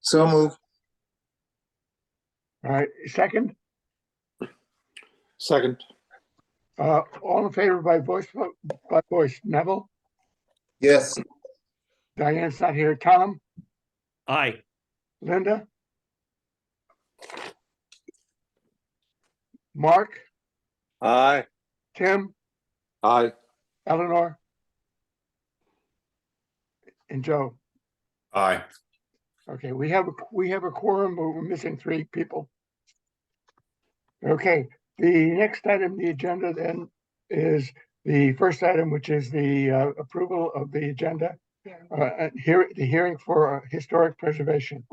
So move. All right, second, Second. all in favor by voice vote, Neville, Yes. Diane's not here, Tom, Aye. Linda, Mark, Aye. Tim, Aye. Eleanor, and Joe. Aye. Okay, we have a quorum, but we're missing 3 people. Okay, the next item on the agenda then is the first item, which is the approval of the agenda. The hearing for historic preservation.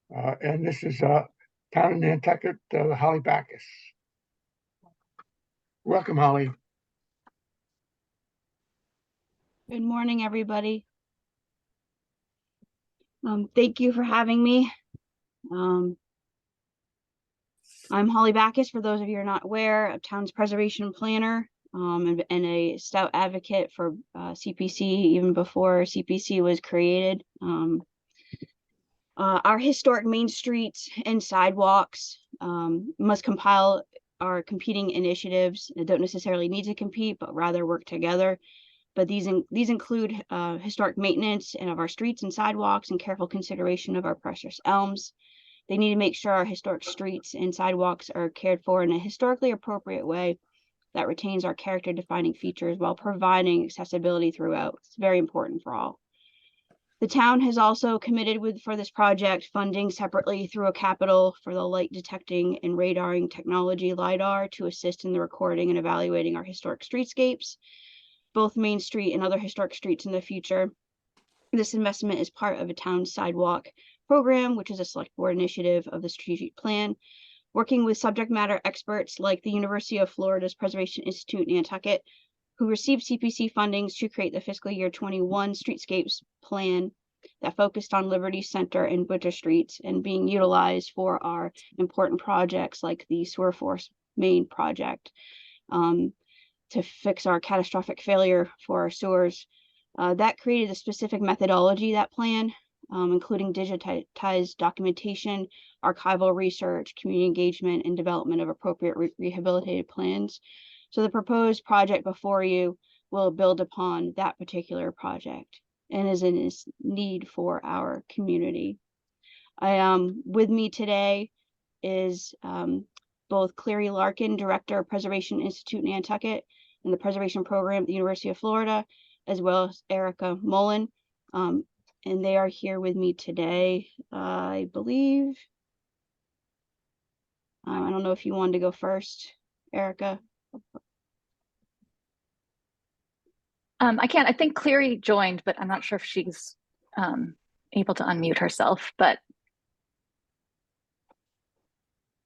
And this is Town of Nantucket, Holly Backus. Welcome, Holly. Good morning, everybody. Thank you for having me. I'm Holly Backus, for those of you who are not aware, a town's preservation planner, and a stout advocate for CPC even before CPC was created. Our historic main streets and sidewalks must compile our competing initiatives that don't necessarily need to compete, but rather work together. But these include historic maintenance and of our streets and sidewalks and careful consideration of our precious elms. They need to make sure our historic streets and sidewalks are cared for in a historically appropriate way that retains our character defining features while providing accessibility throughout. It's very important for all. The town has also committed for this project funding separately through a capital for the light detecting and radaring technology LiDAR to assist in the recording and evaluating our historic streetscapes, both Main Street and other historic streets in the future. This investment is part of a town sidewalk program, which is a select board initiative of the strategic plan, working with subject matter experts like the University of Florida's Preservation Institute Nantucket, who received CPC fundings to create the fiscal year 21 streetscapes plan that focused on Liberty Center and Winter Streets and being utilized for our important projects like the Sewer Force Main project to fix our catastrophic failure for our sewers. That created a specific methodology, that plan, including digitized documentation, archival research, community engagement, and development of appropriate rehabilitated plans. So the proposed project before you will build upon that particular project and is in its need for our community. With me today is both Clary Larkin, Director of Preservation Institute Nantucket and the Preservation Program at the University of Florida, as well as Erica Mullen. And they are here with me today, I believe. I don't know if you wanted to go first, Erica. I can't. I think Clary joined, but I'm not sure if she's able to unmute herself, but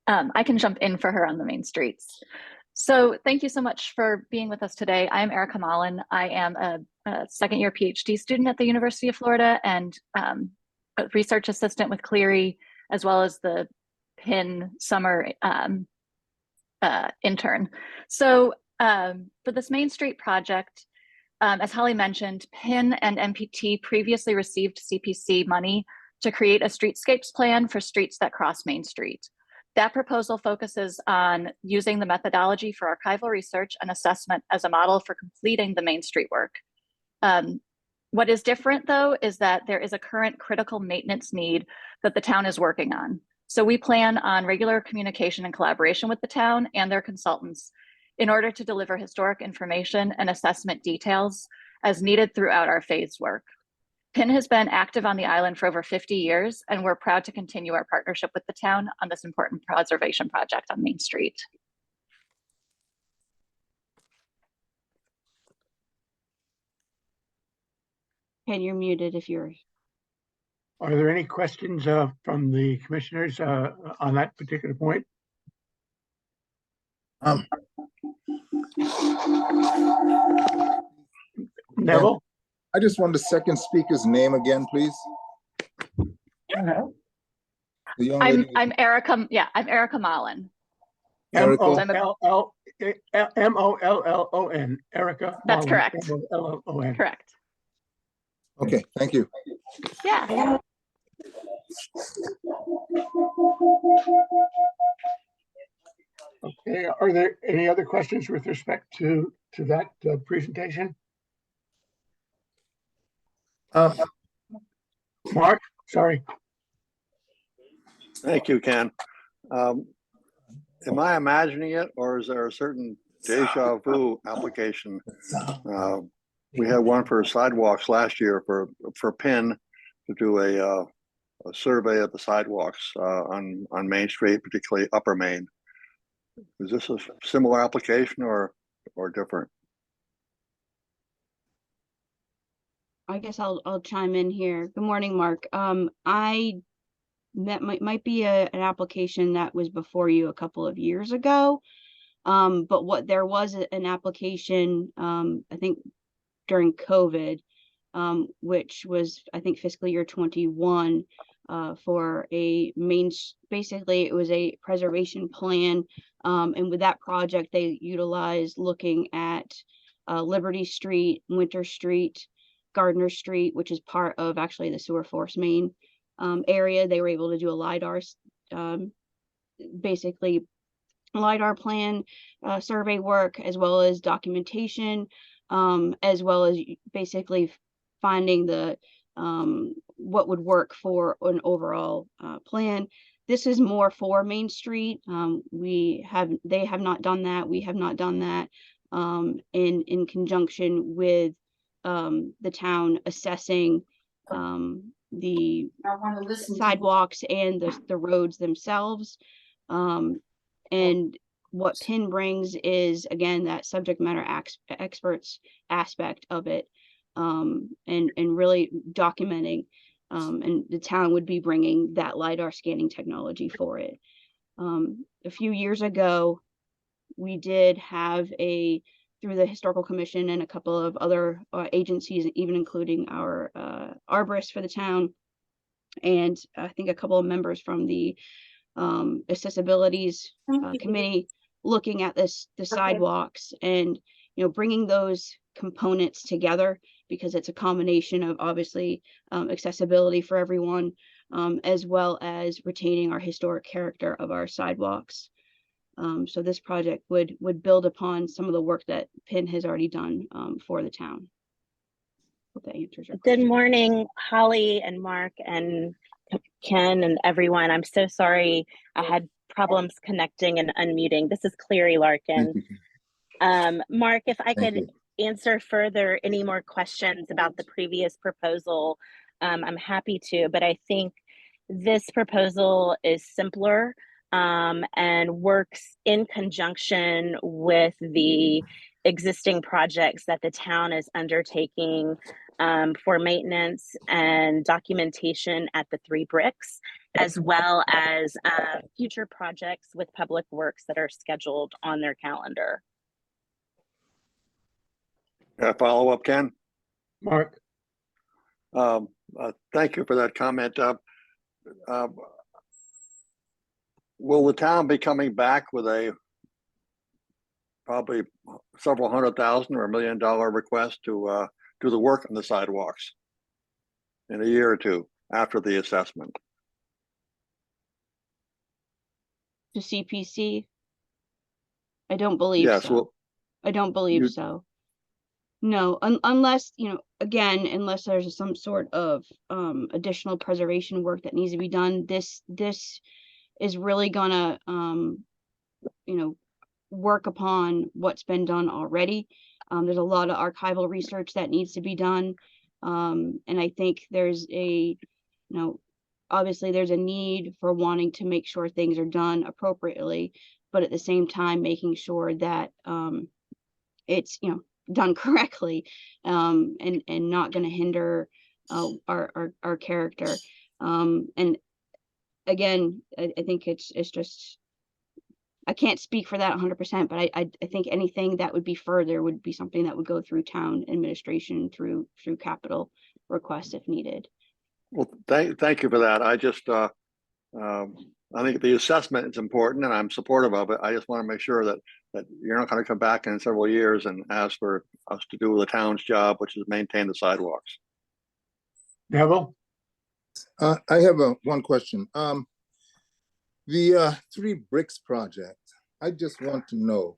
I can jump in for her on the main streets. So thank you so much for being with us today. I'm Erica Mullen. I am a second-year PhD student at the University of Florida and a research assistant with Cleary, as well as the PIN summer intern. So for this Main Street project, as Holly mentioned, PIN and MPT previously received CPC money to create a streetscapes plan for streets that cross Main Street. That proposal focuses on using the methodology for archival research and assessment as a model for completing the Main Street work. What is different, though, is that there is a current critical maintenance need that the town is working on. So we plan on regular communication and collaboration with the town and their consultants in order to deliver historic information and assessment details as needed throughout our phased work. PIN has been active on the island for over 50 years, and we're proud to continue our partnership with the town on this important preservation project on Main Street. PIN, you're muted if you're. Are there any questions from the commissioners on that particular point? Neville? I just wanted the second speaker's name again, please. The young lady. I'm Erica. Yeah, I'm Erica Mullen. M-O-L-L-O-N, Erica. That's Mullen, correct. M-O-L-L-O-N. Correct. Okay, thank you. Yeah. Okay, are there any other questions with respect to that presentation? Mark, sorry. Thank you, Ken. Am I imagining it, or is there a certain deja vu application? We had one for sidewalks last year for PIN to do a survey of the sidewalks on Main Street, particularly Upper Main. Is this a similar application or different? I guess I'll chime in here. Good morning, Mark. That might be an application that was before you a couple of years ago. But what there was an application, I think during COVID, which was, I think, fiscal year 21, for basically it was a preservation plan. And with that project, they utilized looking at Liberty Street, Winter Street, Gardner Street, which is part of actually the sewer force main area. They were able to do a LiDAR, basically LiDAR plan survey work, as well as documentation, as well as basically finding the what would work for an overall plan. This is more for Main Street. They have not done that. We have not done that in conjunction with the town assessing the sidewalks and the roads themselves. And what PIN brings is, again, that subject matter experts aspect of it, and really documenting, and the town would be bringing that LiDAR scanning technology for it. A few years ago, we did have through the Historical Commission and a couple of other agencies, even including our arborist for the town, and I think a couple of members from the accessibilities committee, looking at the sidewalks and bringing those components together, because it's a combination of obviously accessibility for everyone, as well as retaining our historic character of our sidewalks. So this project would build upon some of the work that PIN has already done for the town. Hope that answers your question. Good morning, Holly and Mark and Ken and everyone. I'm so sorry I had problems connecting and unmuting. This is Clary Larkin. Mark, if I could answer further any more questions about the previous proposal, I'm happy to, but I think this proposal is simpler and works in conjunction with the existing projects that the town is undertaking for maintenance and documentation at the Three Bricks, as well as future projects with Public Works that are scheduled on their calendar. Can I follow up, Ken? Mark, Thank you for that comment. Will the town be coming back with a probably several $100,000 or $1 million request to do the work on the sidewalks in a year or two after the assessment? To CPC? I don't believe Yes. so. Well, I don't believe so. No, unless, again, unless there's some sort of additional preservation work that needs to be done. This is really gonna, work upon what's been done already. There's a lot of archival research that needs to be done. And I think there's obviously there's a need for wanting to make sure things are done appropriately, but at the same time, making sure that it's, done correctly, and not going to hinder our character. And again, I think it's just, I can't speak for that 100%, but I think anything that would be further would be something that would go through town administration, through capital requests if needed. well, thank you for that. I just, I think the assessment is important and I'm supportive of it. I just want to make sure that you're not going to come back in several years and ask for us to do the town's job, which is maintain the sidewalks. Neville? I have one question. The Three Bricks project, I just want to know,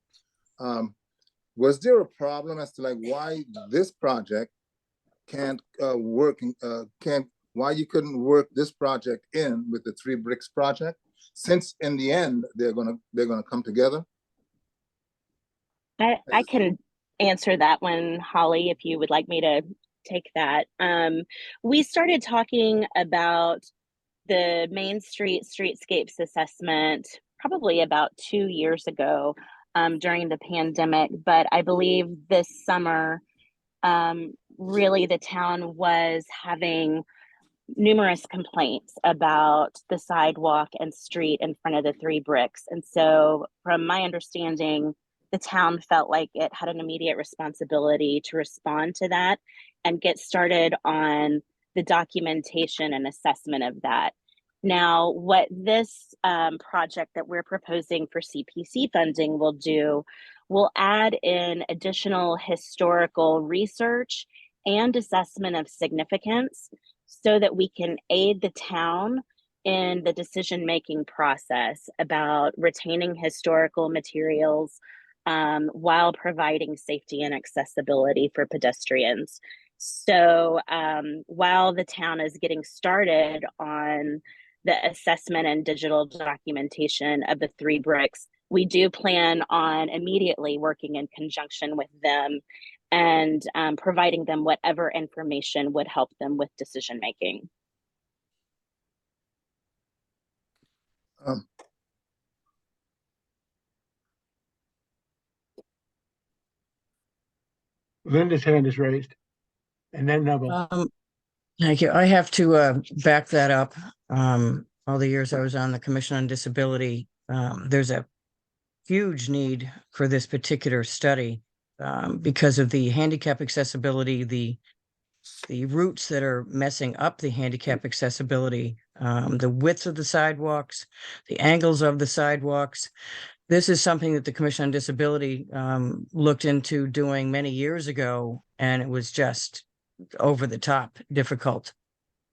was there a problem as to like why this project can't why you couldn't work this project in with the Three Bricks project? Since in the end, they're gonna come together? I can answer that one, Holly, if you would like me to take that. We started talking about the Main Street Streetscapes assessment probably about 2 years ago during the pandemic, but I believe this summer, really the town was having numerous complaints about the sidewalk and street in front of the Three Bricks. And so from my understanding, the town felt like it had an immediate responsibility to respond to that and get started on the documentation and assessment of that. Now, what this project that we're proposing for CPC funding will do, will add in additional historical research and assessment of significance so that we can aid the town in the decision-making process about retaining historical materials while providing safety and accessibility for pedestrians. So while the town is getting started on the assessment and digital documentation of the Three Bricks, we do plan on immediately working in conjunction with them and providing them whatever information would help them with decision making. Linda's hand is raised. And then Neville. Thank you. I have to back that up. All the years I was on the Commission on Disability, there's a huge need for this particular study because of the handicap accessibility, the routes that are messing up the handicap accessibility, the width of the sidewalks, the angles of the sidewalks. This is something that the Commission on Disability looked into doing many years ago, and it was just over the top difficult.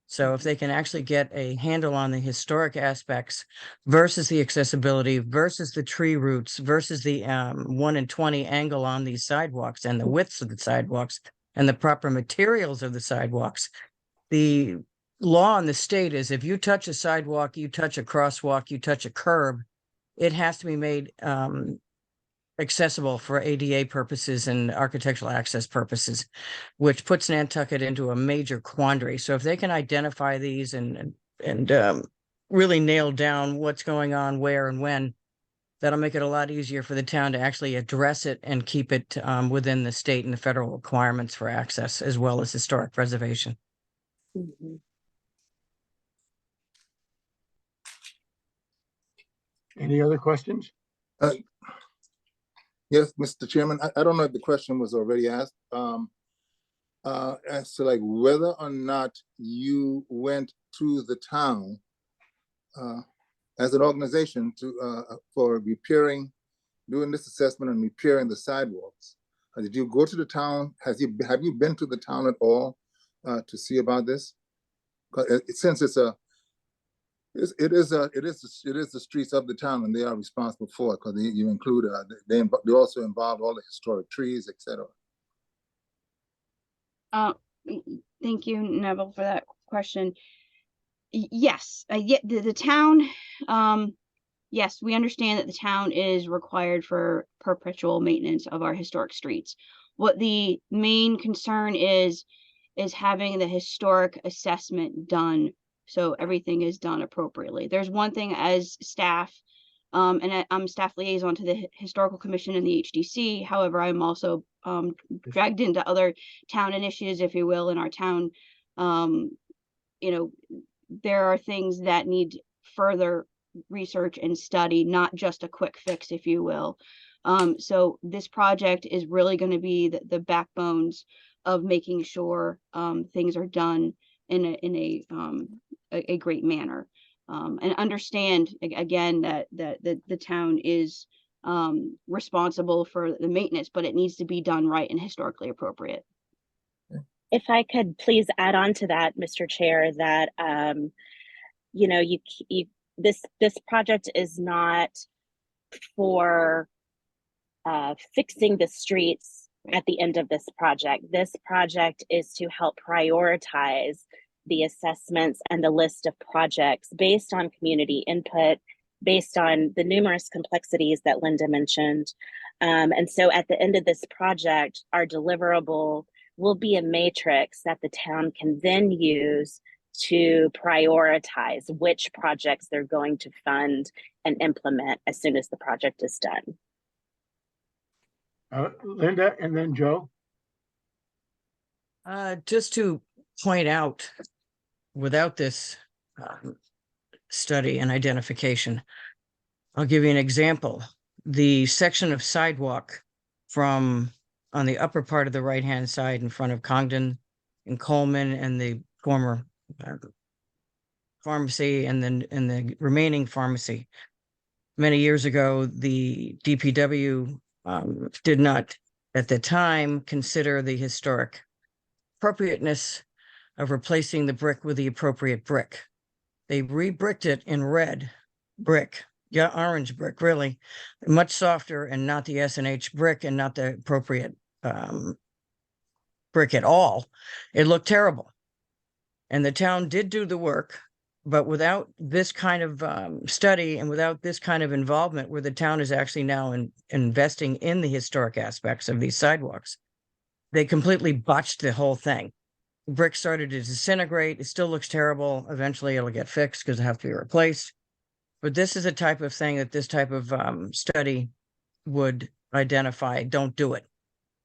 So if they can actually get a handle on the historic aspects versus the accessibility versus the tree roots versus the 1 in 20 angle on these sidewalks and the widths of the sidewalks and the proper materials of the sidewalks, the law in the state is if you touch a sidewalk, you touch a crosswalk, you touch a curb, it has to be made accessible for ADA purposes and architectural access purposes, which puts Nantucket into a major quandary. So if they can identify these and really nail down what's going on, where and when, that'll make it a lot easier for the town to actually address it and keep it within the state and the federal requirements for access as well as historic preservation. Mm-hmm. Any other questions? Yes, Mr. Chairman, I don't know if the question was already asked. As to like whether or not you went to the town as an organization to for repairing, doing this assessment and repairing the sidewalks. Did you go to the town? Have you been to the town at all to see about this? Since it is the streets of the town, and they are responsible for it because you include they also involve all the historic trees, etc. Thank you, Neville, for that question. Yes, the town. Yes, we understand that the town is required for perpetual maintenance of our historic streets. What the main concern is having the historic assessment done. So everything is done appropriately. There's one thing as staff, and I'm staff liaison to the Historical Commission and the HDC. However, I'm also dragged into other town initiatives, if you will, in our town. There are things that need further research and study, not just a quick fix, if you will. So this project is really going to be the backbones of making sure things are done in a great manner, and understand again that the town is responsible for the maintenance, but it needs to be done right and historically appropriate. if I could please add on to that, Mr. Chair, that you know, this project is not for fixing the streets at the end of this project. This project is to help prioritize the assessments and the list of projects based on community input, based on the numerous complexities that Linda mentioned. And so at the end of this project, our deliverable will be a matrix that the town can then use to prioritize which projects they're going to fund and implement as soon as the project is done. Linda and then Joe. Just to point out, without this study and identification, I'll give you an example. The section of sidewalk from on the upper part of the right-hand side in front of Congdon and Coleman and the former pharmacy and then the remaining pharmacy. Many years ago, the DPW did not, at the time, consider the historic appropriateness of replacing the brick with the appropriate brick. They re-bricked it in red brick, yeah, orange brick, really, much softer and not the S&H brick and not the appropriate brick at all. It looked terrible. And the town did do the work, but without this kind of study and without this kind of involvement where the town is actually now investing in the historic aspects of these sidewalks, they completely botched the whole thing. Brick started to disintegrate. It still looks terrible. Eventually it'll get fixed because it have to be replaced. But this is a type of thing that this type of study would identify. Don't do it.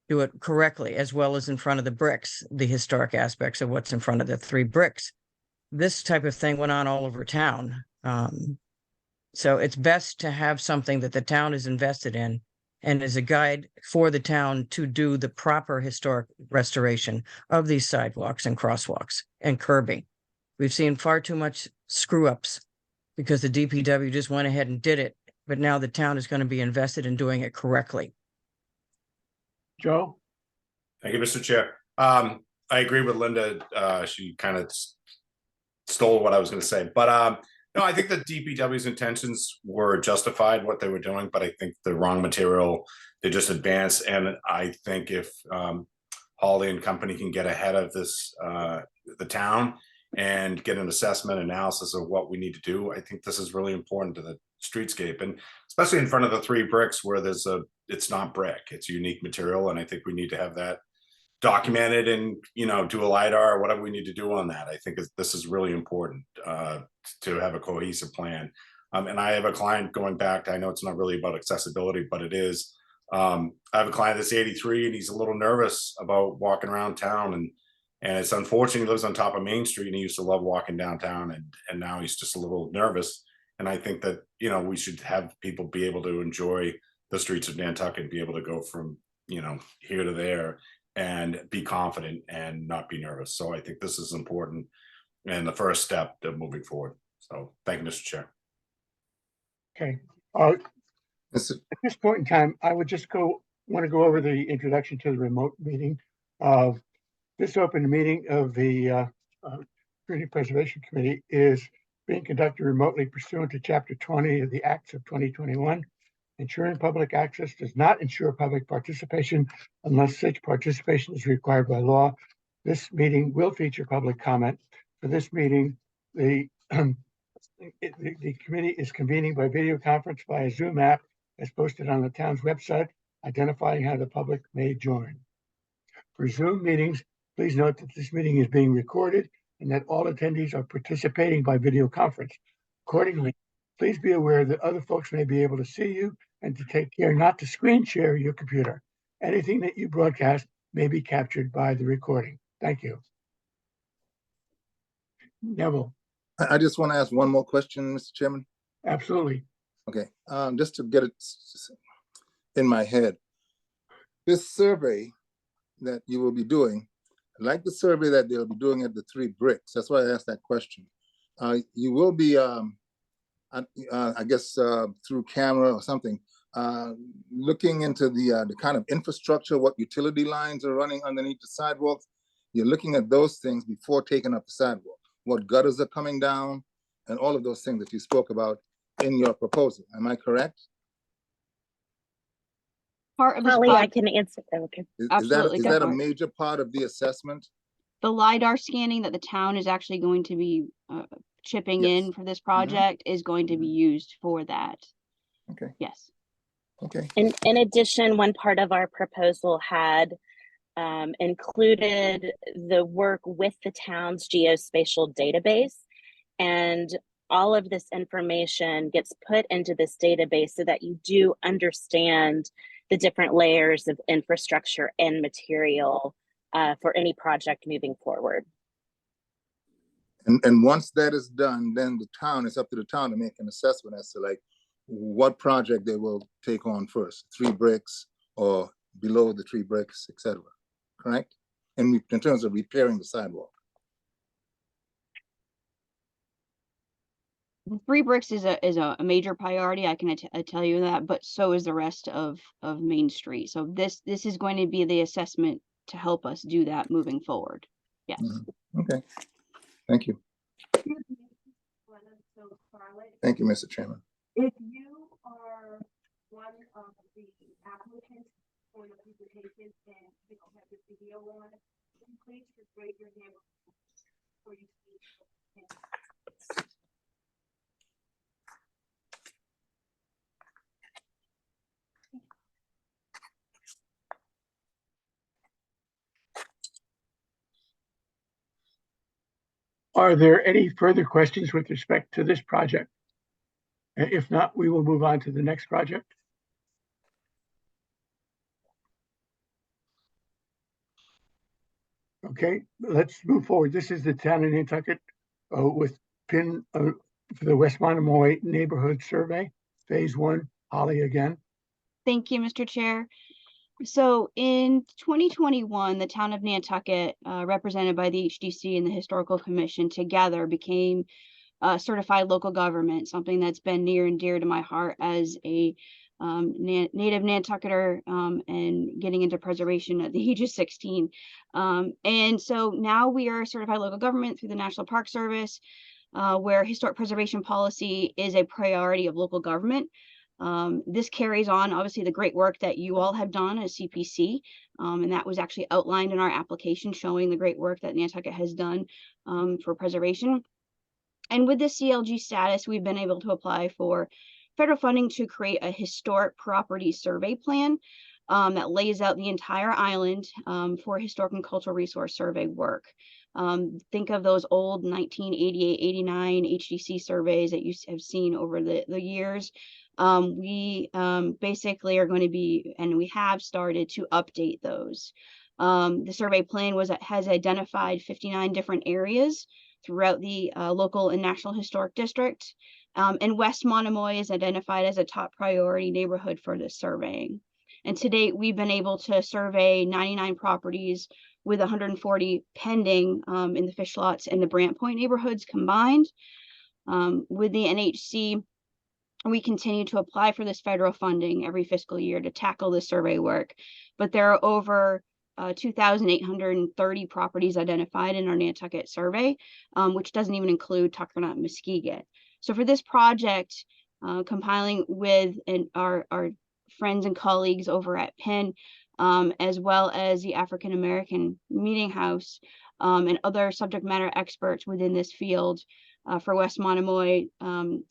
Do it correctly, as well as in front of the bricks, the historic aspects of what's in front of the 3 bricks. This type of thing went on all over town. So it's best to have something that the town is invested in and is a guide for the town to do the proper historic restoration of these sidewalks and crosswalks and curbing. We've seen far too much screw ups because the DPW just went ahead and did it, but now the town is going to be invested in doing it correctly. Joe? Thank you, Mr. Chair. I agree with Linda. She kind of stole what I was going to say, but no, I think the DPW's intentions were justified what they were doing, but I think the wrong material, they just advanced. And I think if Hawley and company can get ahead of this, the town, and get an assessment analysis of what we need to do, I think this is really important to the streetscape, and especially in front of the 3 bricks where it's not brick, it's a unique material. And I think we need to have that documented and, do a LiDAR or whatever we need to do on that. I think this is really important to have a cohesive plan. And I have a client going back, I know it's not really about accessibility, but it is. I have a client that's 83 and he's a little nervous about walking around town, and it's unfortunate he lives on top of Main Street and he used to love walking downtown, and now he's just a little nervous. And I think that, we should have people be able to enjoy the streets of Nantucket, be able to go from, here to there and be confident and not be nervous. So I think this is important and the first step to moving forward. So thank you, Mr. Chair. Okay. Mr. At this point in time, I would just want to go over the introduction to the remote meeting. This open meeting of the Community Preservation Committee is being conducted remotely pursuant to Chapter 20 of the Acts of 2021. Ensuring public access does not ensure public participation unless such participation is required by law. This meeting will feature public comment. For this meeting, the committee is convening by video conference via Zoom app as posted on the town's website, identifying how the public may join. For Zoom meetings, please note that this meeting is being recorded and that all attendees are participating by video conference. Accordingly, please be aware that other folks may be able to see you and to take care not to screen share your computer. Anything that you broadcast may be captured by the recording. Thank you. Neville. I just want to ask one more question, Mr. Chairman. Absolutely. Okay, just to get it in my head. This survey that you will be doing, like the survey that they'll be doing at the 3 bricks, that's why I asked that question. You will be, I guess, through camera or something, looking into the kind of infrastructure, what utility lines are running underneath the sidewalks, you're looking at those things before taking up the sidewalk. What gutters are coming down and all of those things that you spoke about in your proposal. Am I correct? Part of this Holly, I project, can answer that. Okay. Absolutely, Is go that a for it. major part of the assessment? the LiDAR scanning that the town is actually going to be chipping Yes. in for this project is going to be used for that. Okay, Yes. okay. In addition, one part of our proposal had included the work with the town's geospatial database, and all of this information gets put into this database so that you do understand the different layers of infrastructure and material for any project moving forward. And once that is done, then it's up to the town to make an assessment as to like what project they will take on first, 3 bricks or below the 3 bricks, etc. Correct? And in terms of repairing the sidewalk. 3 bricks is a major priority. I can tell you that, but so is the rest of Main Street. So this is going to be the assessment to help us do that moving forward. Yes. Okay, thank you. Thank you, Mr. Chairman. If you are one of the applicants for the presentation and you don't have your video on, please just raise your hand before you speak. Are there any further questions with respect to this project? If not, we will move on to the next project. Okay, let's move forward. This is the town of Nantucket with PIN for the West Monomoy Neighborhood Survey, Phase 1. Holly again. Thank you, Mr. Chair. So in 2021, the town of Nantucket, represented by the HDC and the Historical Commission together became a certified local government, something that's been near and dear to my heart as a native Nantucketer and getting into preservation at the age of 16. And so now we are a certified local government through the National Park Service, where historic preservation policy is a priority of local government. This carries on, obviously, the great work that you all have done as CPC, and that was actually outlined in our application showing the great work that Nantucket has done for preservation. And with the CLG status, we've been able to apply for federal funding to create a historic property survey plan that lays out the entire island for historic and cultural resource survey work. Think of those old 1988, 89 HDC surveys that you have seen over the years. We basically are going to be, and we have started to update those. The survey plan has identified 59 different areas throughout the local and national historic district. And West Monomoy is identified as a top priority neighborhood for this surveying. And to date, we've been able to survey 99 properties with 140 pending in the Fish Lots and the Brant Point neighborhoods combined. With the NHC, we continue to apply for this federal funding every fiscal year to tackle this survey work, but there are over 2,830 properties identified in our Nantucket survey, which doesn't even include Tuckernutt and Muskeget. So for this project, compiling with our friends and colleagues over at PIN, as well as the African American Meeting House and other subject matter experts within this field, for West Monomoy,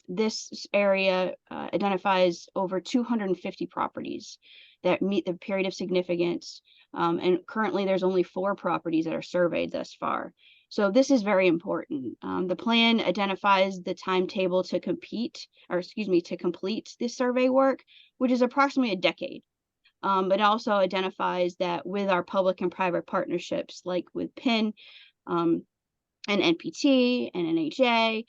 this area identifies over 250 properties that meet the period of significance. And currently there's only 4 properties that are surveyed thus far. So this is very important. The plan identifies the timetable to complete this survey work, which is approximately a decade. But also identifies that with our public and private partnerships, like with PIN, and NPT and NHA,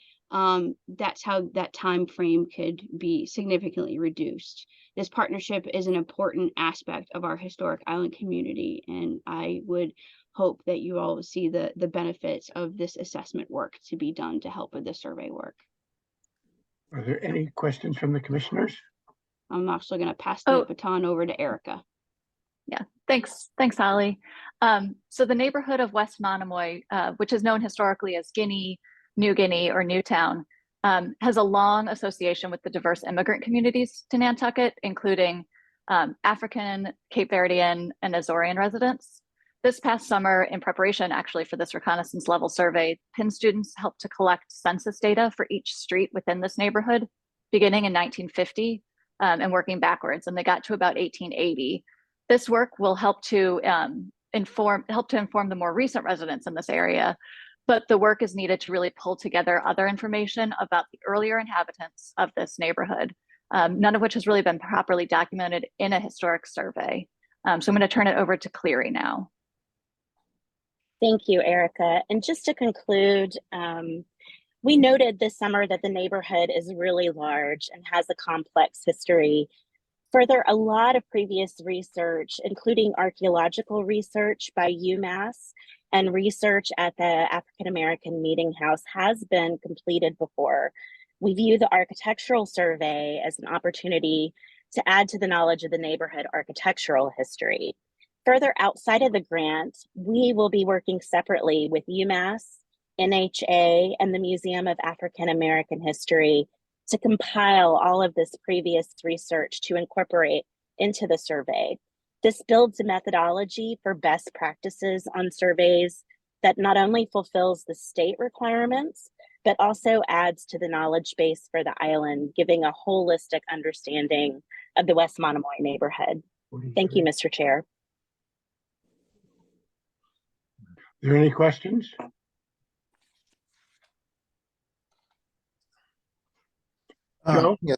that's how that time frame could be significantly reduced. This partnership is an important aspect of our historic island community, and I would hope that you all see the benefits of this assessment work to be done to help with the survey work. Are there any questions from the commissioners? I'm also going to pass the baton over to Erica. Yeah, Thanks, Holly. So the neighborhood of West Monomoy, which is known historically as Guinea, New Guinea, or Newtown, has a long association with the diverse immigrant communities to Nantucket, including African, Cape Verdean, and Azorean residents. This past summer, in preparation actually for this reconnaissance level survey, Penn students helped to collect census data for each street within this neighborhood, beginning in 1950 and working backwards, and they got to about 1880. This work will help to inform the more recent residents in this area, but the work is needed to really pull together other information about the earlier inhabitants of this neighborhood, none of which has really been properly documented in a historic survey. So I'm going to turn it over to Cleary now. Thank you, Erica. And just to conclude, we noted this summer that the neighborhood is really large and has a complex history. Further, a lot of previous research, including archaeological research by UMass and research at the African American Meeting House, has been completed before. We view the architectural survey as an opportunity to add to the knowledge of the neighborhood architectural history. Further, outside of the grant, we will be working separately with UMass, NHA, and the Museum of African American History to compile all of this previous research to incorporate into the survey. This builds a methodology for best practices on surveys that not only fulfills the state requirements, but also adds to the knowledge base for the island, giving a holistic understanding of the West Monomoy neighborhood. Thank you, Mr. Chair. Are there any questions? Joe? Yeah,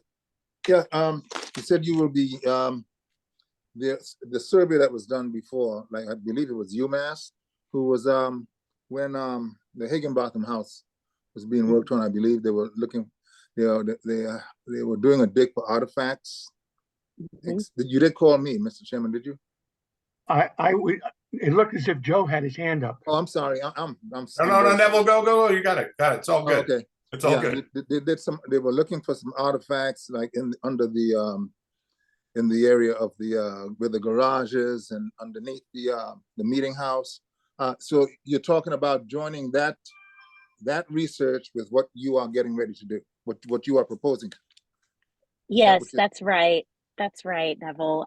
you said you will be, the survey that was done before, like I believe it was UMass, who was, when the Higginbotham house was being worked on, I believe they were looking, they were doing a dig for artifacts. You did call me, Mr. Chairman, did you? It looked as if Joe had his hand up. Oh, I'm sorry, I'm No, Neville, go, you got it, it's all good. Okay. It's all good. They did they were looking for some artifacts like under the in the area of the where the garage is and underneath the meeting house. So you're talking about joining that research with what you are getting ready to do, what you are proposing. Yes, that's right. That's right, Neville.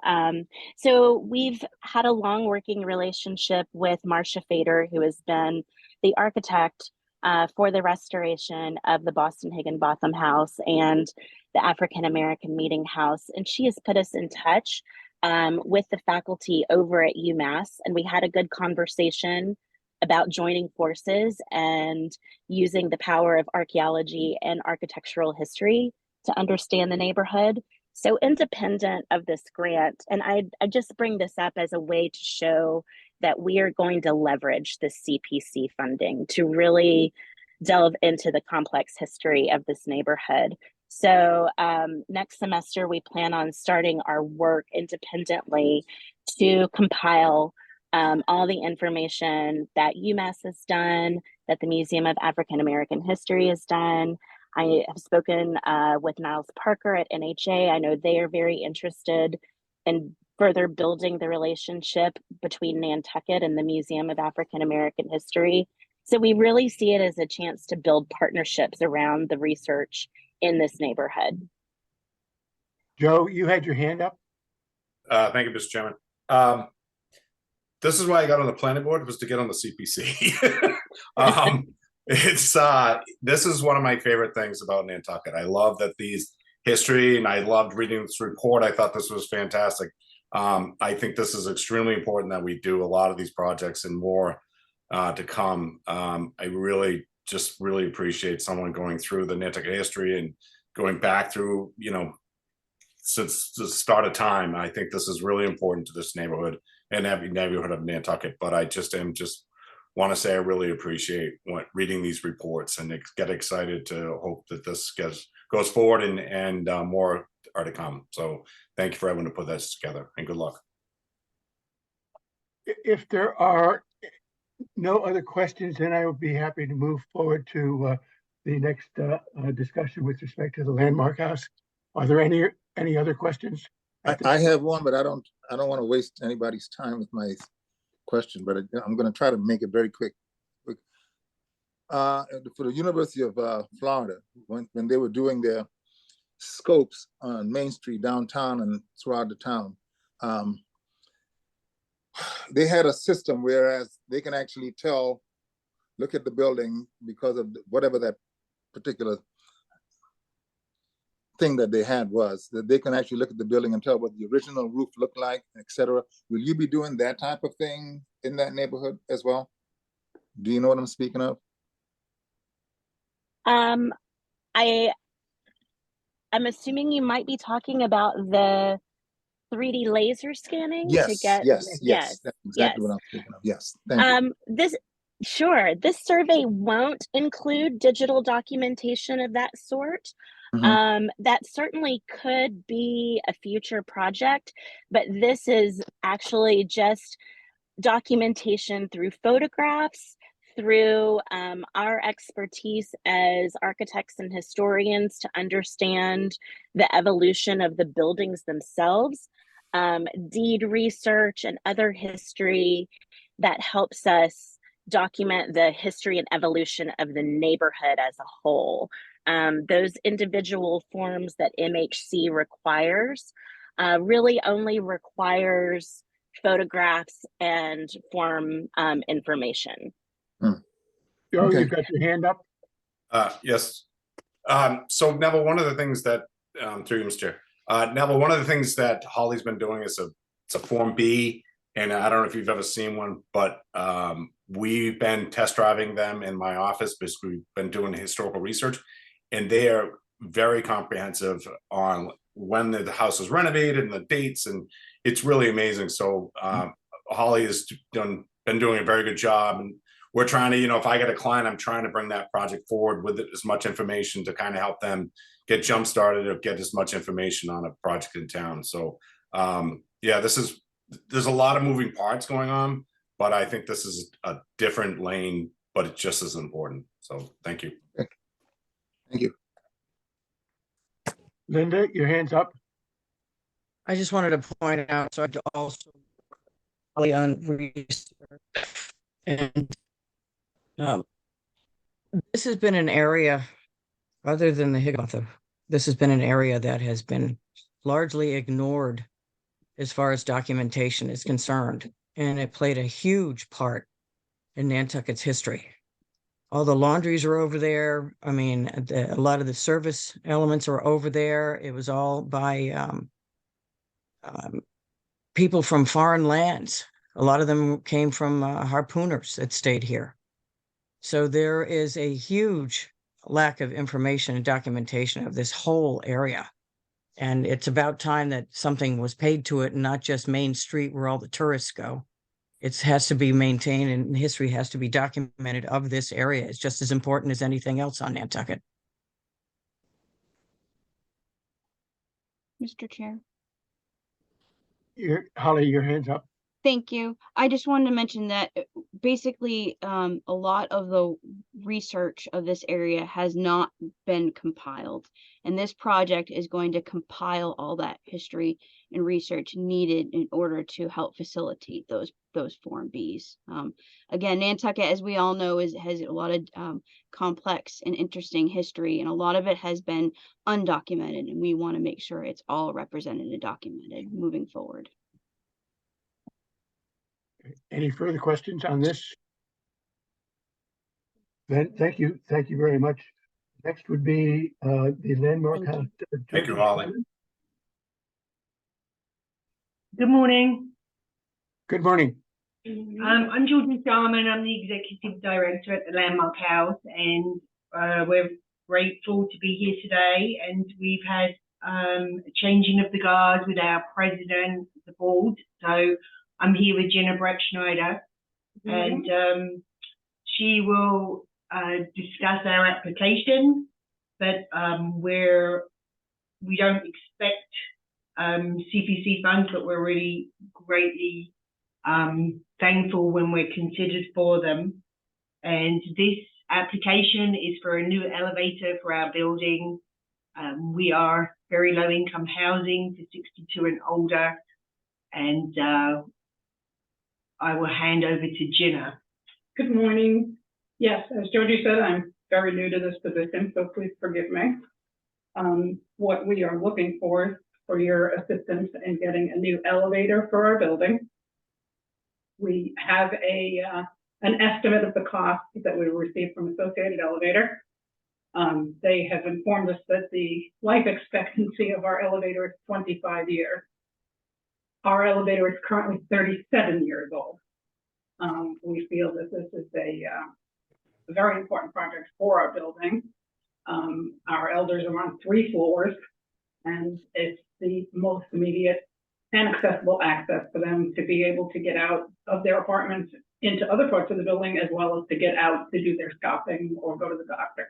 So we've had a long working relationship with Marcia Fader, who has been the architect for the restoration of the Boston Higginbotham House and the African American Meeting House. And she has put us in touch with the faculty over at UMass. And we had a good conversation about joining forces and using the power of archaeology and architectural history to understand the neighborhood. So independent of this grant, and I just bring this up as a way to show that we are going to leverage the CPC funding to really delve into the complex history of this neighborhood. So next semester, we plan on starting our work independently to compile all the information that UMass has done, that the Museum of African American History has done. I have spoken with Niles Parker at NHA. I know they are very interested in further building the relationship between Nantucket and the Museum of African American History. So we really see it as a chance to build partnerships around the research in this neighborhood. Joe, you had your hand up. Thank you, Mr. Chairman. This is why I got on the planning board, was to get on the CPC. This is one of my favorite things about Nantucket. I love that these history, and I loved reading this report. I thought this was fantastic. I think this is extremely important that we do a lot of these projects and more to come. I really appreciate someone going through the Nantucket history and going back through, since the start of time. I think this is really important to this neighborhood and every neighborhood of Nantucket. But I just want to say I really appreciate reading these reports and get excited to hope that this goes forward and more are to come. So thank you for everyone to put this together, and good luck. If there are no other questions, then I would be happy to move forward to the next discussion with respect to the Landmark House. Are there any other questions? I have one, but I don't want to waste anybody's time with my question, but I'm going to try to make it very quick. For the University of Florida, when they were doing their scopes on Main Street downtown and throughout the town, they had a system whereas they can actually tell, look at the building because of whatever that particular thing that they had was, that they can actually look at the building and tell what the original roof looked like, etc. Will you be doing that type of thing in that neighborhood as well? Do you know what I'm speaking of? I'm assuming you might be talking about the 3D laser scanning to Yes, get. yes. That's exactly what I'm speaking of. Yes, thank you. This survey won't include digital documentation of that sort. Mhm. That certainly could be a future project, but this is actually just documentation through photographs, through our expertise as architects and historians to understand the evolution of the buildings themselves, deed research and other history that helps us document the history and evolution of the neighborhood as a whole. Those individual forms that MHC requires really only requires photographs and form information. Joe, Okay. you've got your hand up. Yes. So Neville, one of the things that, through you, Mr. Chair, Neville, one of the things that Holly's been doing is it's a Form B, and I don't know if you've ever seen one, but we've been test driving them in my office because we've been doing historical research, and they are very comprehensive on when the house was renovated and the dates, and it's really amazing. So Holly has been doing a very good job, and we're trying to, if I get a client, I'm trying to bring that project forward with as much information to kind of help them get jump started or get as much information on a project in town. So yeah, there's a lot of moving parts going on, but I think this is a different lane, but it's just as important. So thank you. Thank you. Linda, your hand's up. I just wanted to point out, so I'd also on research, and this has been an area, other than the Higgins, this has been an area that has been largely ignored as far as documentation is concerned, and it played a huge part in Nantucket's history. All the laundries are over there. I mean, a lot of the service elements are over there. It was all by people from foreign lands. A lot of them came from harpooners that stayed here. So there is a huge lack of information and documentation of this whole area. And it's about time that something was paid to it and not just Main Street where all the tourists go. It has to be maintained, and history has to be documented of this area. It's just as important as anything else on Nantucket. Mr. Chair. Holly, your hand's up. Thank you. I just wanted to mention that basically a lot of the research of this area has not been compiled. And this project is going to compile all that history and research needed in order to help facilitate those Form Bs. Again, Nantucket, as we all know, has a lot of complex and interesting history, and a lot of it has been undocumented, and we want to make sure it's all represented and documented moving forward. Any further questions on this? Then thank you very much. Next would be the Landmark House. Thank you, Holly. Good morning. Good morning. I'm Jordan Sharman. I'm the Executive Director at the Landmark House, and we're grateful to be here today. And we've had a changing of the guard with our president of the board. So I'm here with Jenna Brettschneider, and she will discuss our application, but we don't expect CPC funds, but we're really greatly thankful when we're considered for them. And this application is for a new elevator for our building. We are very low income housing for 62 and older. And I will hand over to Gina. Good morning. Yes, as Jody said, I'm very new to this position, so please forgive me. What we are looking for your assistance in getting a new elevator for our building. We have an estimate of the cost that we received from Associated Elevator. They have informed us that the life expectancy of our elevator is 25 years. Our elevator is currently 37 years old. We feel that this is a very important project for our building. Our elders are on 3 floors, and it's the most immediate and accessible access for them to be able to get out of their apartments into other parts of the building, as well as to get out to do their shopping or go to the doctor.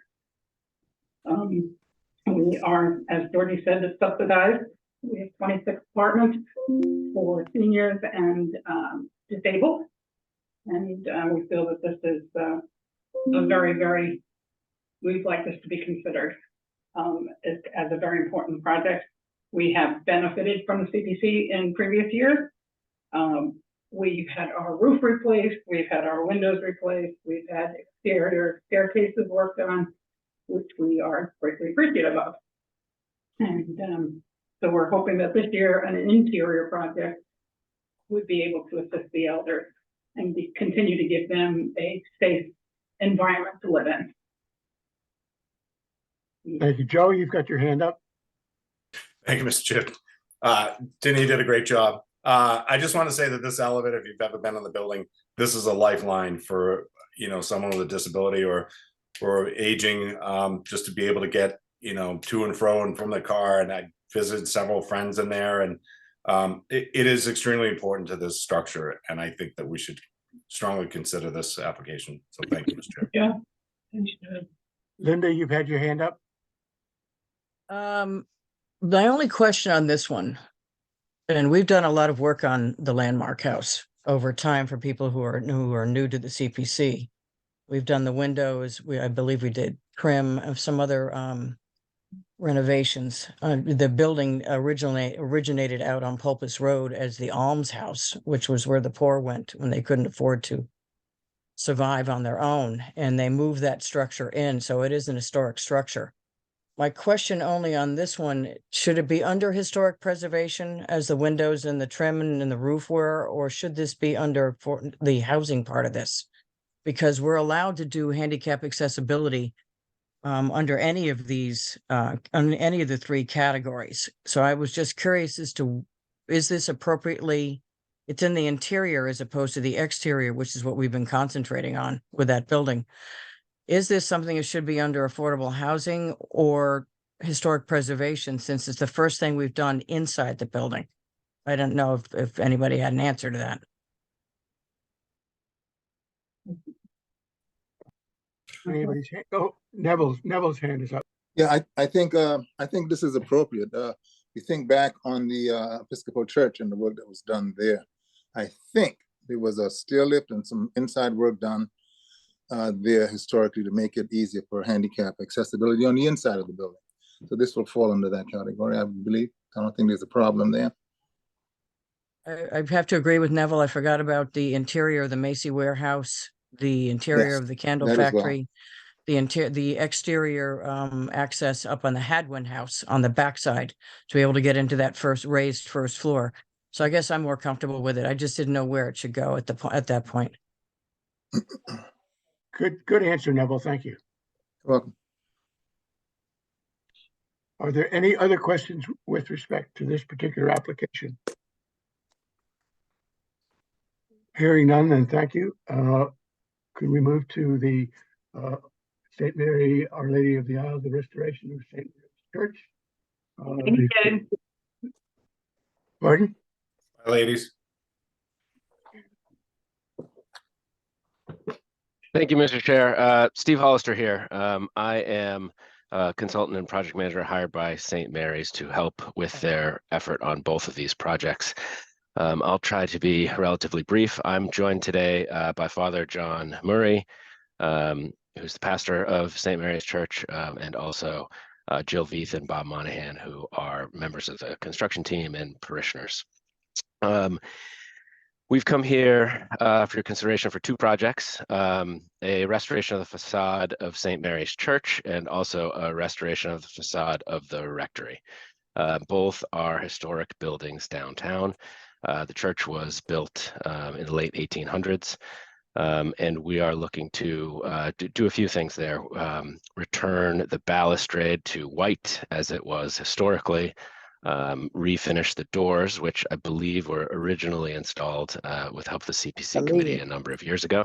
We are, as Georgie said, it's subsidized. We have 26 apartments for seniors and disabled. And we feel that this is a very, we'd like this to be considered as a very important project. We have benefited from the CPC in previous years. We've had our roof replaced, we've had our windows replaced, we've had exterior staircases worked on, which we are greatly appreciative of. And so we're hoping that this year an interior project would be able to assist the elders and continue to give them a safe environment to live in. Thank you. Joe, you've got your hand up. Thank you, Mr. Chair. Denny, you did a great job. I just want to say that this elevator, if you've ever been in the building, this is a lifeline for, you know, someone with a disability or aging, just to be able to get, you know, to and fro and from the car. And I visited several friends in there, and it is extremely important to this structure. And I think that we should strongly consider this application. So thank you, Mr. Chair. Yeah. Linda, you've had your hand up. The only question on this one, and we've done a lot of work on the Landmark House over time for people who are new to the CPC. We've done the windows. I believe we did trim of some other renovations. The building originated out on Pulpus Road as the Alms House, which was where the poor went when they couldn't afford to survive on their own, and they moved that structure in, so it is an historic structure. My question only on this one, should it be under historic preservation as the windows and the trim and the roof were, or should this be under for the housing part of this? Because we're allowed to do handicap accessibility under any of these, on any of the 3 categories. So I was just curious as to, is this appropriately, it's in the interior as opposed to the exterior, which is what we've been concentrating on with that building. Is this something that should be under affordable housing or historic preservation, since it's the first thing we've done inside the building? I don't know if anybody had an answer to that. Anybody's hand? Oh, Neville's hand is up. Yeah, I think this is appropriate. You think back on the Episcopal Church and the work that was done there. I think there was a stair lift and some inside work done there historically to make it easier for handicap accessibility on the inside of the building. So this will fall under that category, I believe. I don't think there's a problem there. I have to agree with Neville. I forgot about the interior of the Macy warehouse, the interior Yes, of the candle that as well. factory, the exterior access up on the Hadwin house on the backside to be able to get into that raised first floor. So I guess I'm more comfortable with it. I just didn't know where it should go at that point. Good answer, Neville. Thank you. You're welcome. Are there any other questions with respect to this particular application? Hearing none, then thank you. Could we move to the St. Mary, Our Lady of the Isle, the restoration of St. Mary's Church? Pardon? Hi, ladies. Thank you, Mr. Chair. Steve Hollister here. I am a consultant and project manager hired by St. Mary's to help with their effort on both of these projects. I'll try to be relatively brief. I'm joined today by Father John Murray, who's the pastor of St. Mary's Church and also Jill Veith and Bob Monahan, who are members of the construction team and parishioners. We've come here for your consideration for two projects, a restoration of the facade of St. Mary's Church and also a restoration of the facade of the rectory. Both are historic buildings downtown. The church was built in the late 1800s, and we are looking to do a few things there. Return the balustrade to white as it was historically, refinish the doors, which I believe were originally installed with help of the CPC committee a number of years ago.